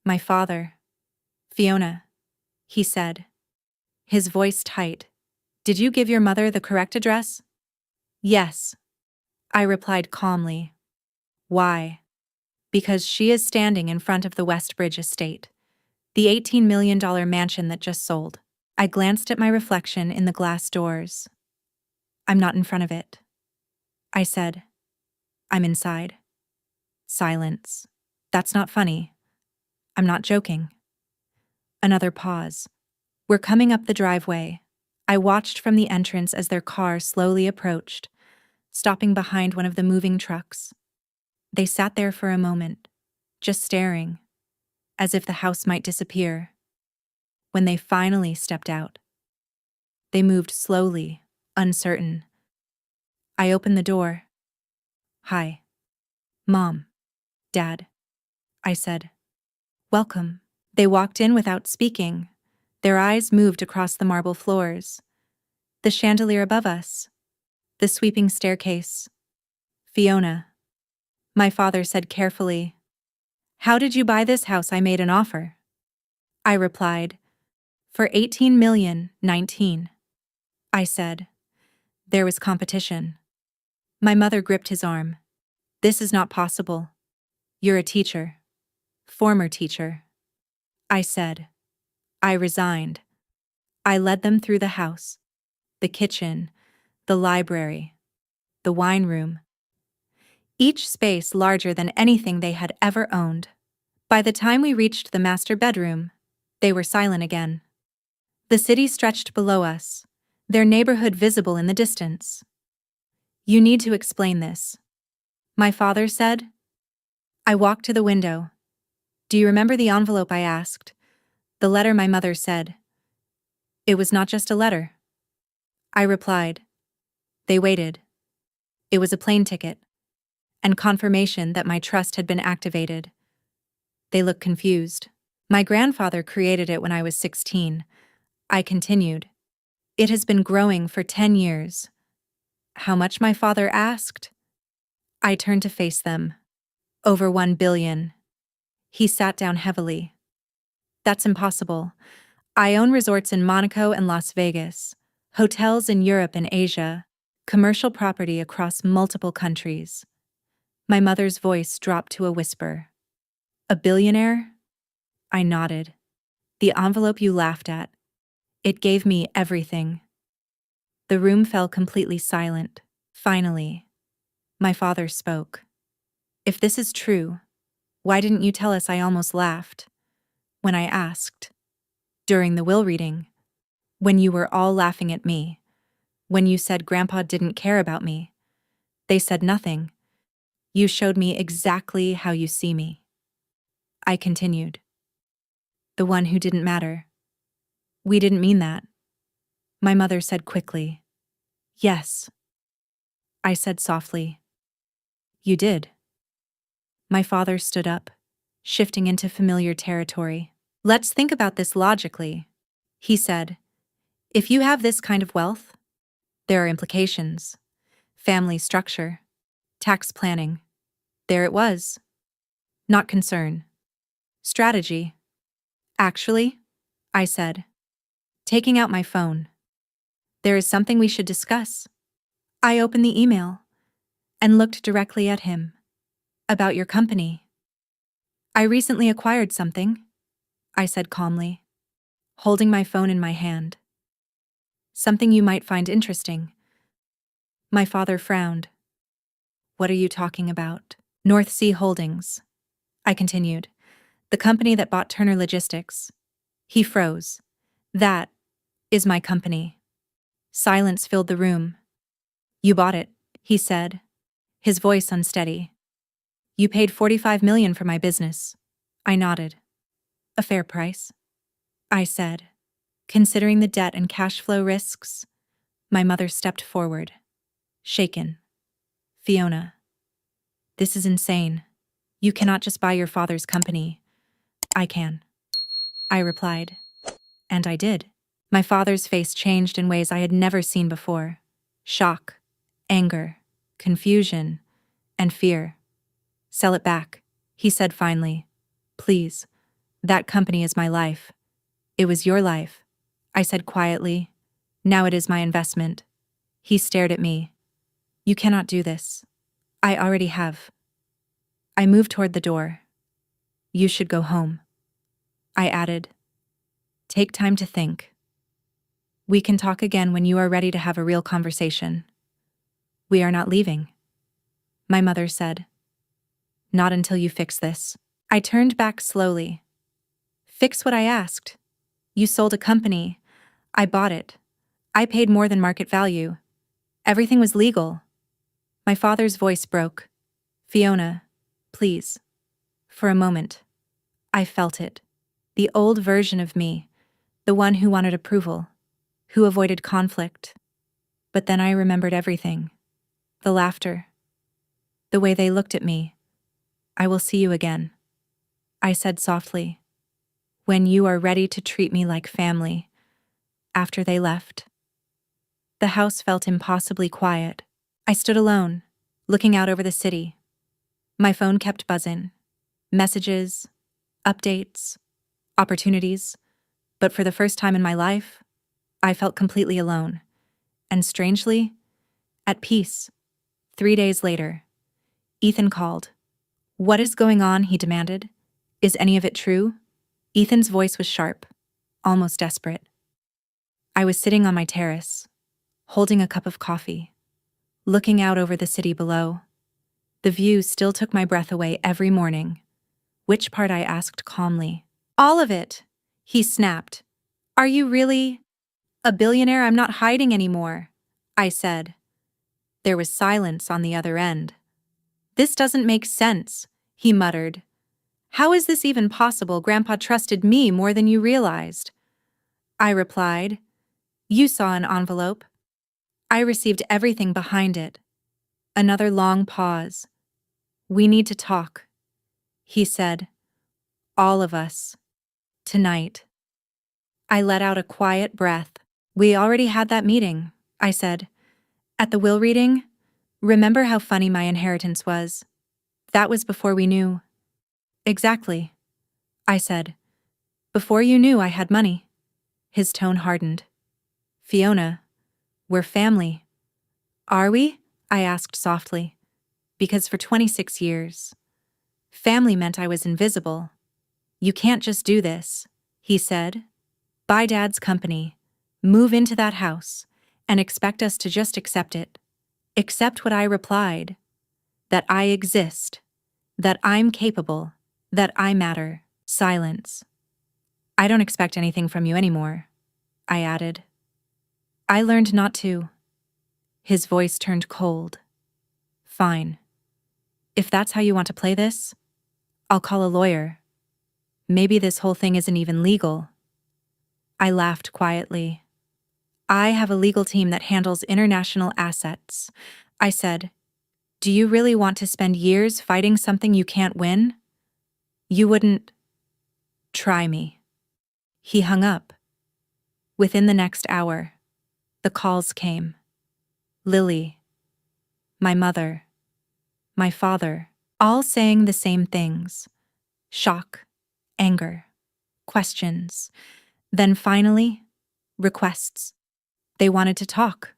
My father. Fiona, he said, his voice tight. Did you give your mother the correct address? Yes, I replied calmly. Why? Because she is standing in front of the Westbridge estate, the $18 million mansion that just sold. I glanced at my reflection in the glass doors. I'm not in front of it, I said. I'm inside. Silence. That's not funny. I'm not joking. Another pause. We're coming up the driveway. I watched from the entrance as their car slowly approached, stopping behind one of the moving trucks. They sat there for a moment, just staring, as if the house might disappear. When they finally stepped out, they moved slowly, uncertain. I opened the door. Hi. Mom. Dad. I said. Welcome. They walked in without speaking. Their eyes moved across the marble floors. The chandelier above us. The sweeping staircase. Fiona. My father said carefully. How did you buy this house? I made an offer. I replied. For 18,019,000. I said. There was competition. My mother gripped his arm. This is not possible. You're a teacher. Former teacher. I said. I resigned. I led them through the house, the kitchen, the library, the wine room. Each space larger than anything they had ever owned. By the time we reached the master bedroom, they were silent again. The city stretched below us, their neighborhood visible in the distance. You need to explain this, my father said. I walked to the window. Do you remember the envelope? I asked. The letter, my mother said. It was not just a letter. I replied. They waited. It was a plane ticket, and confirmation that my trust had been activated. They looked confused. My grandfather created it when I was 16. I continued. It has been growing for 10 years. How much? My father asked. I turned to face them. Over 1 billion. He sat down heavily. That's impossible. I own resorts in Monaco and Las Vegas, hotels in Europe and Asia, commercial property across multiple countries. My mother's voice dropped to a whisper. A billionaire? I nodded. The envelope you laughed at. It gave me everything. The room fell completely silent. Finally, my father spoke. If this is true, why didn't you tell us? I almost laughed. When I asked. During the will reading. When you were all laughing at me. When you said Grandpa didn't care about me. They said nothing. You showed me exactly how you see me. I continued. The one who didn't matter. We didn't mean that. My mother said quickly. Yes, I said softly. You did. My father stood up, shifting into familiar territory. Let's think about this logically, he said. If you have this kind of wealth, there are implications. Family structure, tax planning. There it was. Not concern. Strategy. Actually, I said, taking out my phone. There is something we should discuss. I opened the email and looked directly at him. About your company. I recently acquired something, I said calmly, holding my phone in my hand. Something you might find interesting. My father frowned. What are you talking about? North Sea Holdings, I continued. The company that bought Turner Logistics. He froze. That is my company. Silence filled the room. You bought it, he said, his voice unsteady. You paid $45 million for my business. I nodded. A fair price, I said. Considering the debt and cash flow risks, my mother stepped forward, shaken. Fiona, this is insane. You cannot just buy your father's company. I can, I replied. And I did. My father's face changed in ways I had never seen before. Shock, anger, confusion, and fear. Sell it back, he said finally. Please. That company is my life. It was your life, I said quietly. Now it is my investment. He stared at me. You cannot do this. I already have. I moved toward the door. You should go home, I added. Take time to think. We can talk again when you are ready to have a real conversation. We are not leaving, my mother said. Not until you fix this. I turned back slowly. Fix what I asked. You sold a company. I bought it. I paid more than market value. Everything was legal. My father's voice broke. Fiona, please. For a moment, I felt it. The old version of me, the one who wanted approval, who avoided conflict. But then I remembered everything. The laughter. The way they looked at me. I will see you again, I said softly. When you are ready to treat me like family. After they left. The house felt impossibly quiet. I stood alone, looking out over the city. My phone kept buzzing. Messages, updates, opportunities. But for the first time in my life, I felt completely alone. And strangely, at peace. 3 days later, Ethan called. What is going on? He demanded. Is any of it true? Ethan's voice was sharp, almost desperate. I was sitting on my terrace, holding a cup of coffee, looking out over the city below. The view still took my breath away every morning. Which part? I asked calmly. All of it, he snapped. Are you really a billionaire? I'm not hiding anymore, I said. There was silence on the other end. This doesn't make sense, he muttered. How is this even possible? Grandpa trusted me more than you realized. I replied. You saw an envelope. I received everything behind it. Another long pause. We need to talk, he said. All of us. Tonight. I let out a quiet breath. We already had that meeting, I said. At the will reading, remember how funny my inheritance was? That was before we knew. Exactly, I said. Before you knew I had money. His tone hardened. Fiona, we're family. Are we? I asked softly. Because for 26 years, family meant I was invisible. You can't just do this, he said. Buy Dad's company, move into that house, and expect us to just accept it. Accept what I replied. That I exist. That I'm capable. That I matter. Silence. I don't expect anything from you anymore, I added. I learned not to. His voice turned cold. Fine. If that's how you want to play this, I'll call a lawyer. Maybe this whole thing isn't even legal. I laughed quietly. I have a legal team that handles international assets. I said, do you really want to spend years fighting something you can't win? You wouldn't try me. He hung up. Within the next hour, the calls came. Lily, my mother, my father, all saying the same things. Shock, anger, questions. Then finally, requests. They wanted to talk.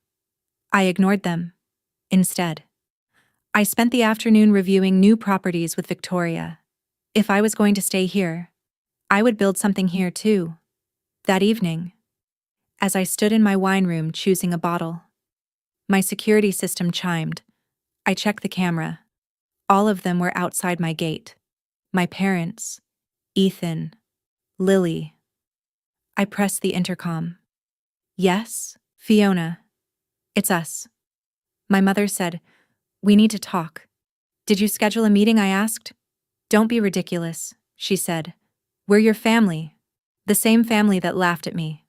I ignored them. Instead, I spent the afternoon reviewing new properties with Victoria. If I was going to stay here, I would build something here too. That evening, as I stood in my wine room choosing a bottle, my security system chimed. I checked the camera. All of them were outside my gate. My parents, Ethan, Lily. I pressed the intercom. Yes, Fiona. It's us. My mother said, we need to talk. Did you schedule a meeting? I asked. Don't be ridiculous, she said. We're your family. The same family that laughed at me,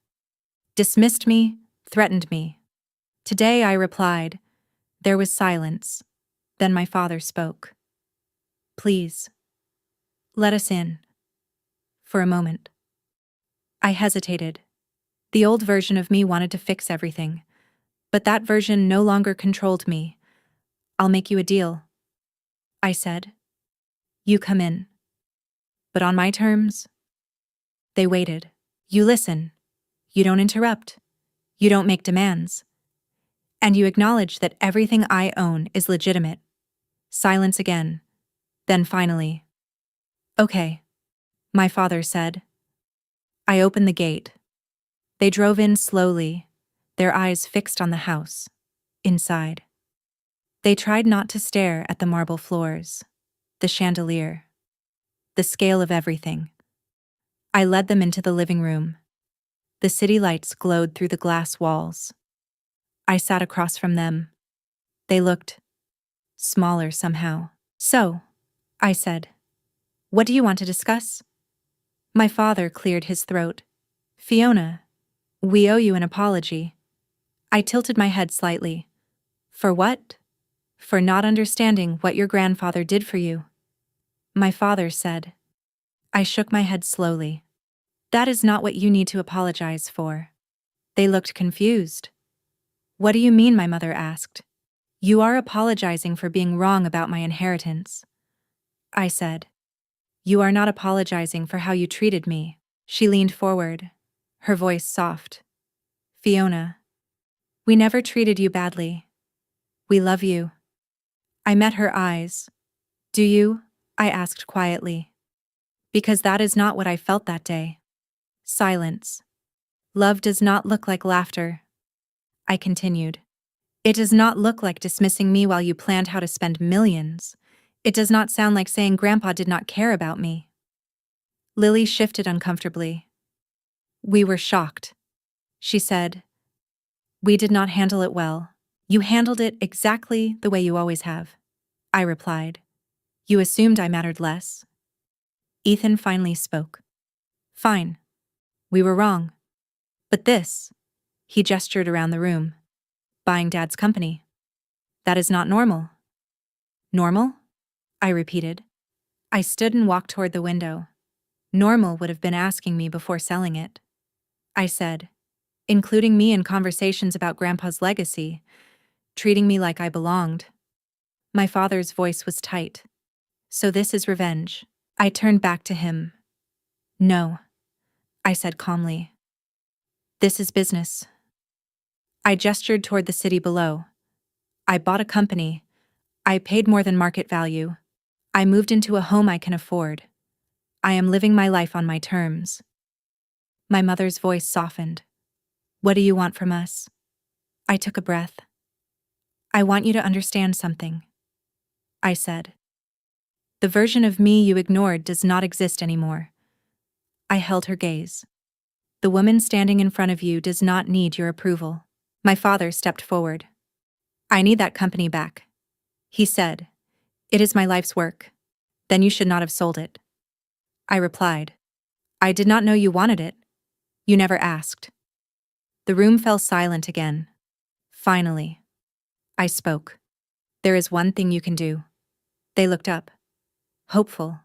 dismissed me, threatened me. Today, I replied. There was silence. Then my father spoke. Please, let us in. For a moment. I hesitated. The old version of me wanted to fix everything, but that version no longer controlled me. I'll make you a deal, I said. You come in. But on my terms. They waited. You listen. You don't interrupt. You don't make demands. And you acknowledge that everything I own is legitimate. Silence again. Then finally. Okay, my father said. I opened the gate. They drove in slowly, their eyes fixed on the house. Inside. They tried not to stare at the marble floors, the chandelier, the scale of everything. I led them into the living room. The city lights glowed through the glass walls. I sat across from them. They looked smaller somehow. So, I said, what do you want to discuss? My father cleared his throat. Fiona, we owe you an apology. I tilted my head slightly. For what? For not understanding what your grandfather did for you. My father said. I shook my head slowly. That is not what you need to apologize for. They looked confused. What do you mean? My mother asked. You are apologizing for being wrong about my inheritance. I said. You are not apologizing for how you treated me. She leaned forward, her voice soft. Fiona, we never treated you badly. We love you. I met her eyes. Do you? I asked quietly. Because that is not what I felt that day. Silence. Love does not look like laughter. I continued. It does not look like dismissing me while you planned how to spend millions. It does not sound like saying Grandpa did not care about me. Lily shifted uncomfortably. We were shocked. She said, we did not handle it well. You handled it exactly the way you always have. I replied. You assumed I mattered less. Ethan finally spoke. Fine. We were wrong. But this, he gestured around the room. Buying Dad's company. That is not normal. Normal? I repeated. I stood and walked toward the window. Normal would have been asking me before selling it. I said, including me in conversations about Grandpa's legacy, treating me like I belonged. My father's voice was tight. So this is revenge. I turned back to him. No, I said calmly. This is business. I gestured toward the city below. I bought a company. I paid more than market value. I moved into a home I can afford. I am living my life on my terms. My mother's voice softened. What do you want from us? I took a breath. I want you to understand something, I said. The version of me you ignored does not exist anymore. I held her gaze. The woman standing in front of you does not need your approval. My father stepped forward. I need that company back. He said, it is my life's work. Then you should not have sold it. I replied, I did not know you wanted it. You never asked. The room fell silent again. Finally, I spoke. There is one thing you can do. They looked up, hopeful.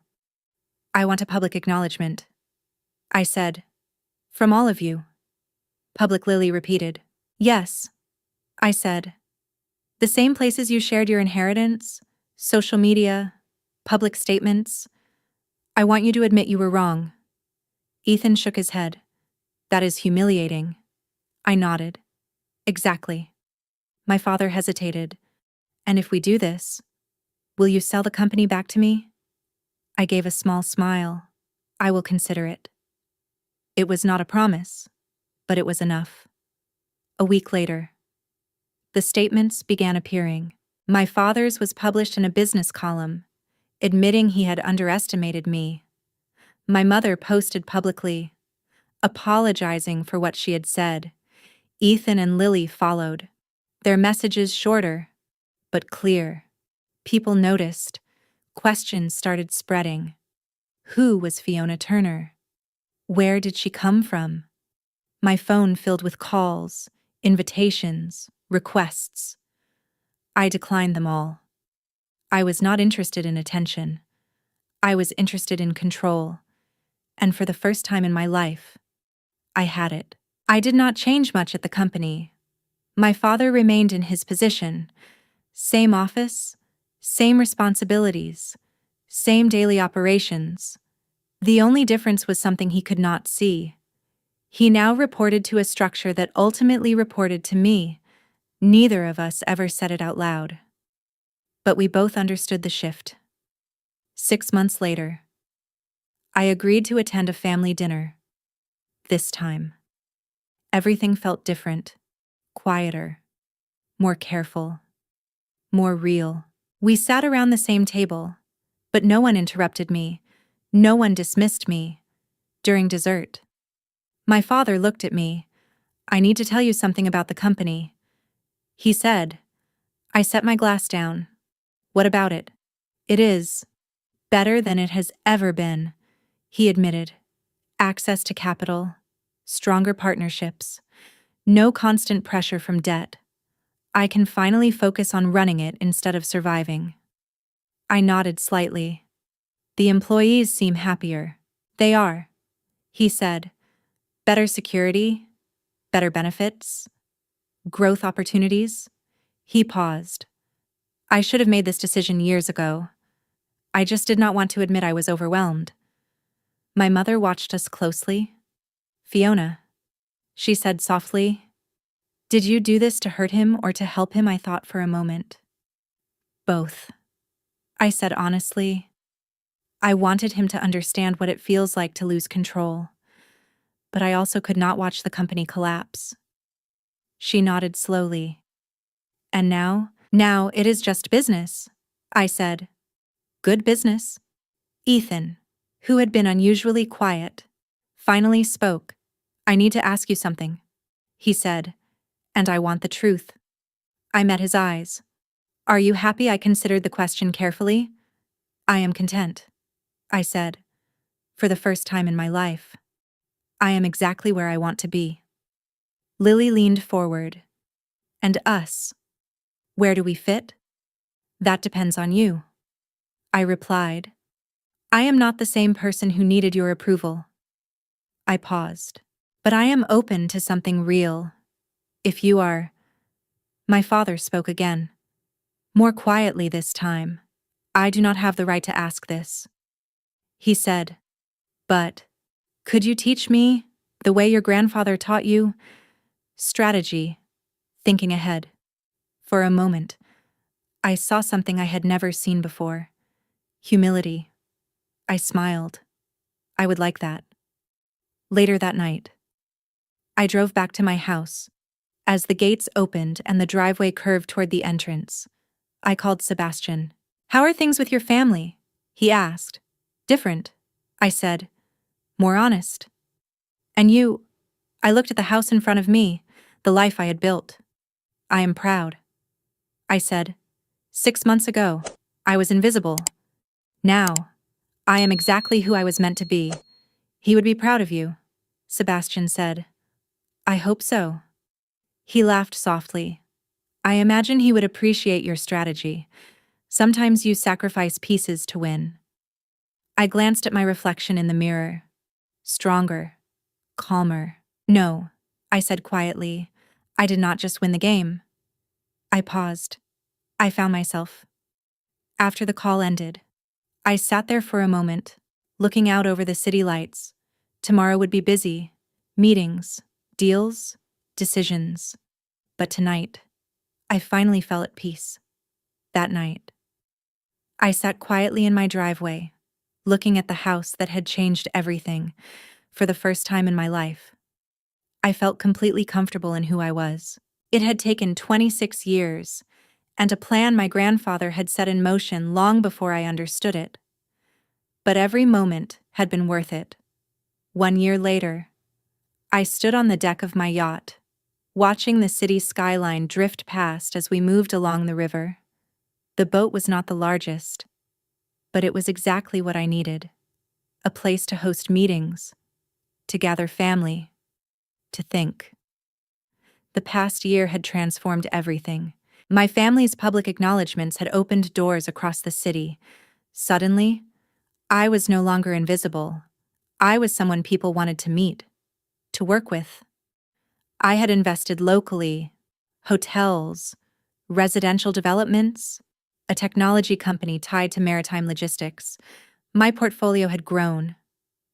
I want a public acknowledgement, I said. From all of you. Public Lily repeated. Yes, I said. The same places you shared your inheritance, social media, public statements. I want you to admit you were wrong. Ethan shook his head. That is humiliating. I nodded. Exactly. My father hesitated. And if we do this, will you sell the company back to me? I gave a small smile. I will consider it. It was not a promise, but it was enough. A week later, the statements began appearing. My father's was published in a business column, admitting he had underestimated me. My mother posted publicly, apologizing for what she had said. Ethan and Lily followed, their messages shorter, but clear. People noticed. Questions started spreading. Who was Fiona Turner? Where did she come from? My phone filled with calls, invitations, requests. I declined them all. I was not interested in attention. I was interested in control. And for the first time in my life, I had it. I did not change much at the company. My father remained in his position. Same office, same responsibilities, same daily operations. The only difference was something he could not see. He now reported to a structure that ultimately reported to me. Neither of us ever said it out loud. But we both understood the shift. 6 months later, I agreed to attend a family dinner. This time, everything felt different, quieter, more careful, more real. We sat around the same table, but no one interrupted me. No one dismissed me. During dessert, my father looked at me. I need to tell you something about the company, he said. I set my glass down. What about it? It is better than it has ever been, he admitted. Access to capital, stronger partnerships, no constant pressure from debt. I can finally focus on running it instead of surviving. I nodded slightly. The employees seem happier. They are, he said. Better security, better benefits, growth opportunities. He paused. I should have made this decision years ago. I just did not want to admit I was overwhelmed. My mother watched us closely. Fiona, she said softly. Did you do this to hurt him or to help him? I thought for a moment. Both, I said honestly. I wanted him to understand what it feels like to lose control, but I also could not watch the company collapse. She nodded slowly. And now it is just business, I said. Good business. Ethan, who had been unusually quiet, finally spoke. I need to ask you something, he said, and I want the truth. I met his eyes. Are you happy? I considered the question carefully. I am content, I said. For the first time in my life, I am exactly where I want to be. Lily leaned forward. And us? Where do we fit? That depends on you, I replied. I am not the same person who needed your approval. I paused. But I am open to something real. If you are. My father spoke again. More quietly this time. I do not have the right to ask this, he said. But, could you teach me, the way your grandfather taught you? Strategy, thinking ahead. For a moment, I saw something I had never seen before. Humility. I smiled. I would like that. Later that night, I drove back to my house. As the gates opened and the driveway curved toward the entrance, I called Sebastian. How are things with your family? He asked. Different, I said. More honest. And you? I looked at the house in front of me, the life I had built. I am proud, I said. 6 months ago, I was invisible. Now, I am exactly who I was meant to be. He would be proud of you, Sebastian said. I hope so, He laughed softly. I imagine he would appreciate your strategy. Sometimes you sacrifice pieces to win. I glanced at my reflection in the mirror. Stronger. Calmer. No, I said quietly. I did not just win the game. I paused. I found myself. After the call ended, I sat there for a moment, looking out over the city lights. Tomorrow would be busy. Meetings, deals, decisions. But tonight, I finally felt at peace. That night, I sat quietly in my driveway, looking at the house that had changed everything for the first time in my life. I felt completely comfortable in who I was. It had taken 26 years, and a plan my grandfather had set in motion long before I understood it. But every moment had been worth it. 1 year later, I stood on the deck of my yacht, watching the city skyline drift past as we moved along the river. The boat was not the largest, but it was exactly what I needed. A place to host meetings, to gather family, to think. The past year had transformed everything. My family's public acknowledgments had opened doors across the city. Suddenly, I was no longer invisible. I was someone people wanted to meet, to work with. I had invested locally, hotels, residential developments, a technology company tied to maritime logistics. My portfolio had grown.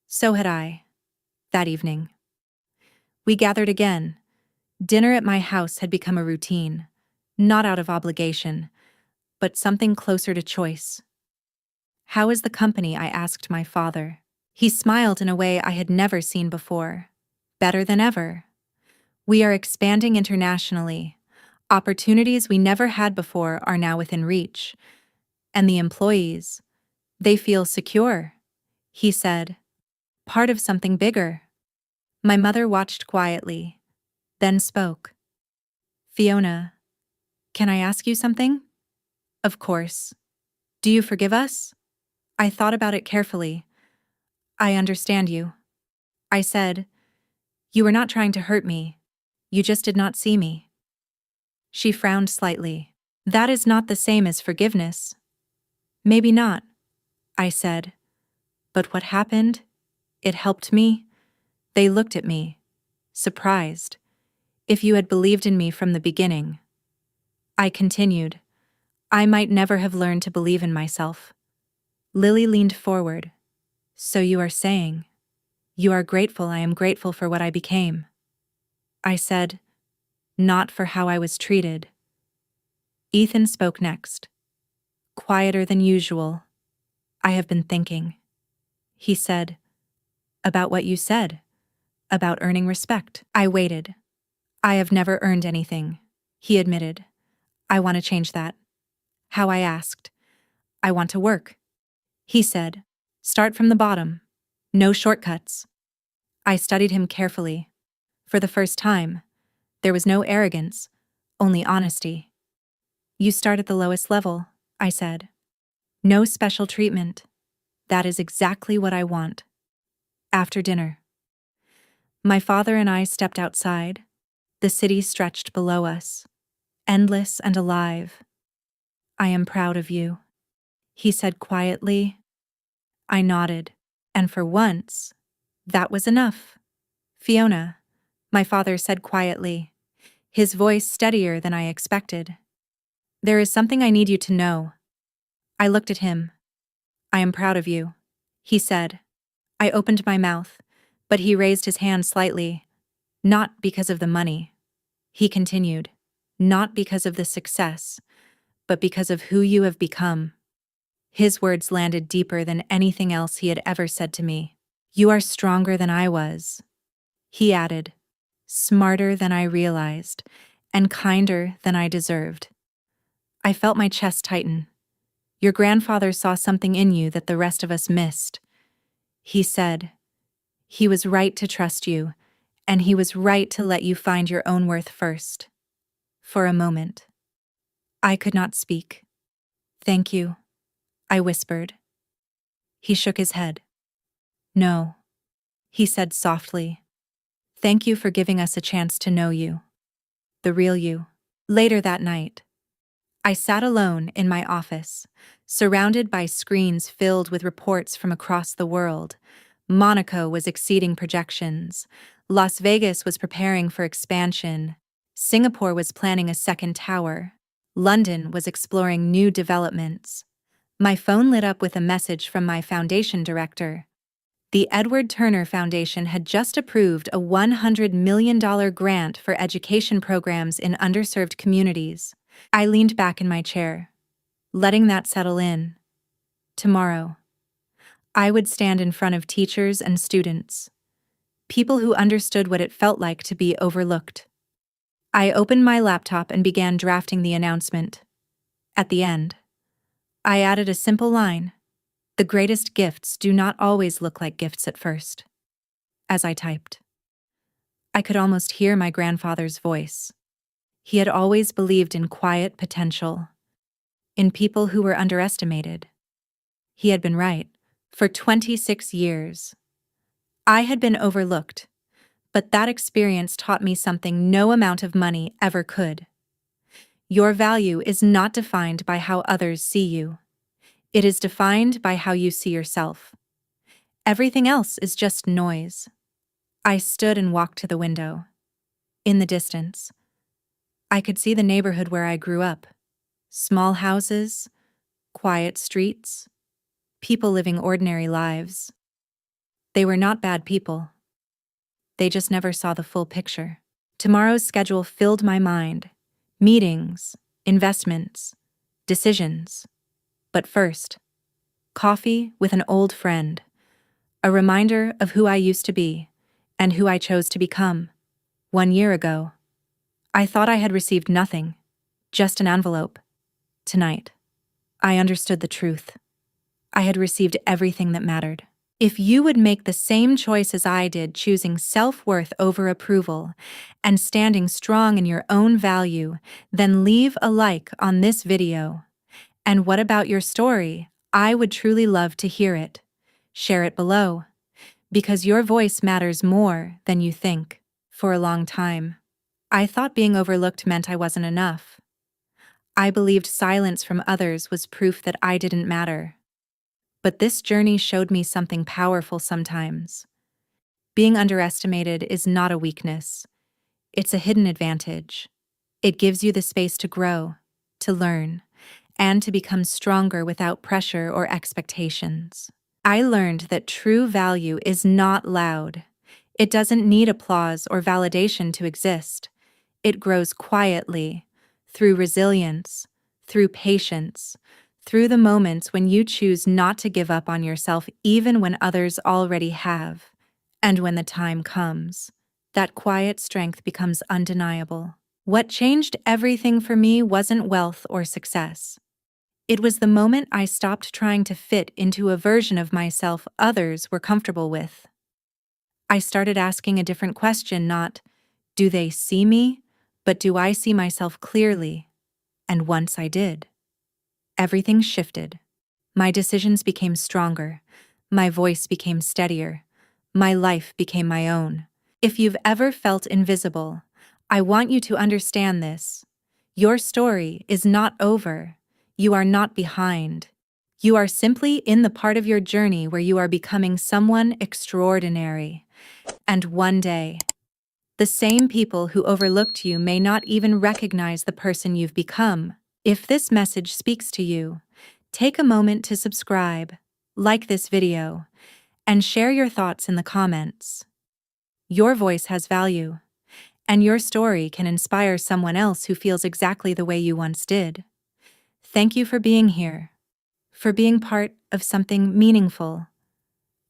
So had I. That evening, we gathered again. Dinner at my house had become a routine, not out of obligation, but something closer to choice. How is the company? I asked my father. He smiled in a way I had never seen before. Better than ever. We are expanding internationally. Opportunities we never had before are now within reach. And the employees, they feel secure, he said. Part of something bigger. My mother watched quietly, then spoke. Fiona, can I ask you something? Of course. Do you forgive us? I thought about it carefully. I understand you. I said, you were not trying to hurt me. You just did not see me. She frowned slightly. That is not the same as forgiveness. Maybe not, I said. But what happened? It helped me. They looked at me, surprised. If you had believed in me from the beginning. I continued. I might never have learned to believe in myself. Lily leaned forward. So you are saying, you are grateful I am grateful for what I became. I said, not for how I was treated. Ethan spoke next. Quieter than usual. I have been thinking. He said, about what you said, about earning respect. I waited. I have never earned anything, he admitted. I want to change that. How? I asked. I want to work. He said, start from the bottom. No shortcuts. I studied him carefully. For the first time, there was no arrogance, only honesty. You start at the lowest level, I said. No special treatment. That is exactly what I want. After dinner, my father and I stepped outside. The city stretched below us, endless and alive. I am proud of you, he said quietly. I nodded, and for once, that was enough. Fiona, my father said quietly, his voice steadier than I expected. There is something I need you to know. I looked at him. I am proud of you, he said. I opened my mouth, but he raised his hand slightly. Not because of the money, he continued. Not because of the success, but because of who you have become. His words landed deeper than anything else he had ever said to me. You are stronger than I was, he added. Smarter than I realized, and kinder than I deserved. I felt my chest tighten. Your grandfather saw something in you that the rest of us missed. He said, he was right to trust you, and he was right to let you find your own worth first. For a moment, I could not speak. Thank you, I whispered. He shook his head. No, he said softly. Thank you for giving us a chance to know you. the real you. Later that night, I sat alone in my office, surrounded by screens filled with reports from across the world. Monaco was exceeding projections. Las Vegas was preparing for expansion. Singapore was planning a second tower. London was exploring new developments. My phone lit up with a message from my foundation director. The Edward Turner Foundation had just approved a $100 million grant for education programs in underserved communities. I leaned back in my chair, letting that settle in. Tomorrow, I would stand in front of teachers and students, people who understood what it felt like to be overlooked. I opened my laptop and began drafting the announcement. At the end, I added a simple line: "The greatest gifts do not always look like gifts at first." As I typed, I could almost hear my grandfather's voice. He had always believed in quiet potential, in people who were underestimated. He had been right. For 26 years, I had been overlooked, but that experience taught me something no amount of money ever could. Your value is not defined by how others see you. It is defined by how you see yourself. Everything else is just noise. I stood and walked to the window. In the distance, I could see the neighborhood where I grew up. Small houses, quiet streets, people living ordinary lives. They were not bad people. They just never saw the full picture. Tomorrow's schedule filled my mind. Meetings, investments, decisions. But first, coffee with an old friend. A reminder of who I used to be and who I chose to become. 1 year ago, I thought I had received nothing, just an envelope. Tonight, I understood the truth. I had received everything that mattered. If you would make the same choice as I did, choosing self-worth over approval and standing strong in your own value, then leave a like on this video. And what about your story? I would truly love to hear it. Share it below, because your voice matters more than you think. For a long time, I thought being overlooked meant I wasn't enough. I believed silence from others was proof that I didn't matter. But this journey showed me something powerful sometimes. Being underestimated is not a weakness. It's a hidden advantage. It gives you the space to grow, to learn, and to become stronger without pressure or expectations. I learned that true value is not loud. It doesn't need applause or validation to exist. It grows quietly, through resilience, through patience, through the moments when you choose not to give up on yourself even when others already have. And when the time comes, that quiet strength becomes undeniable. What changed everything for me wasn't wealth or success. It was the moment I stopped trying to fit into a version of myself others were comfortable with. I started asking a different question, not, do they see me, but do I see myself clearly? And once I did, everything shifted. My decisions became stronger. My voice became steadier. My life became my own. If you've ever felt invisible, I want you to understand this. Your story is not over. You are not behind. You are simply in the part of your journey where you are becoming someone extraordinary. And one day, the same people who overlooked you may not even recognize the person you've become. If this message speaks to you, take a moment to subscribe, like this video, and share your thoughts in the comments. Your voice has value, and your story can inspire someone else who feels exactly the way you once did. Thank you for being here, for being part of something meaningful.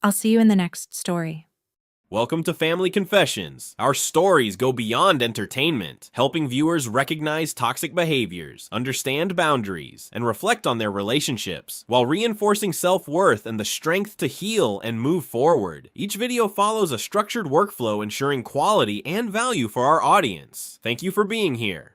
I'll see you in the next story. Welcome to Family Confessions. Our stories go beyond entertainment, helping viewers recognize toxic behaviors, understand boundaries, and reflect on their relationships, while reinforcing self-worth and the strength to heal and move forward. Each video follows a structured workflow ensuring quality and value for our audience. Thank you for being here.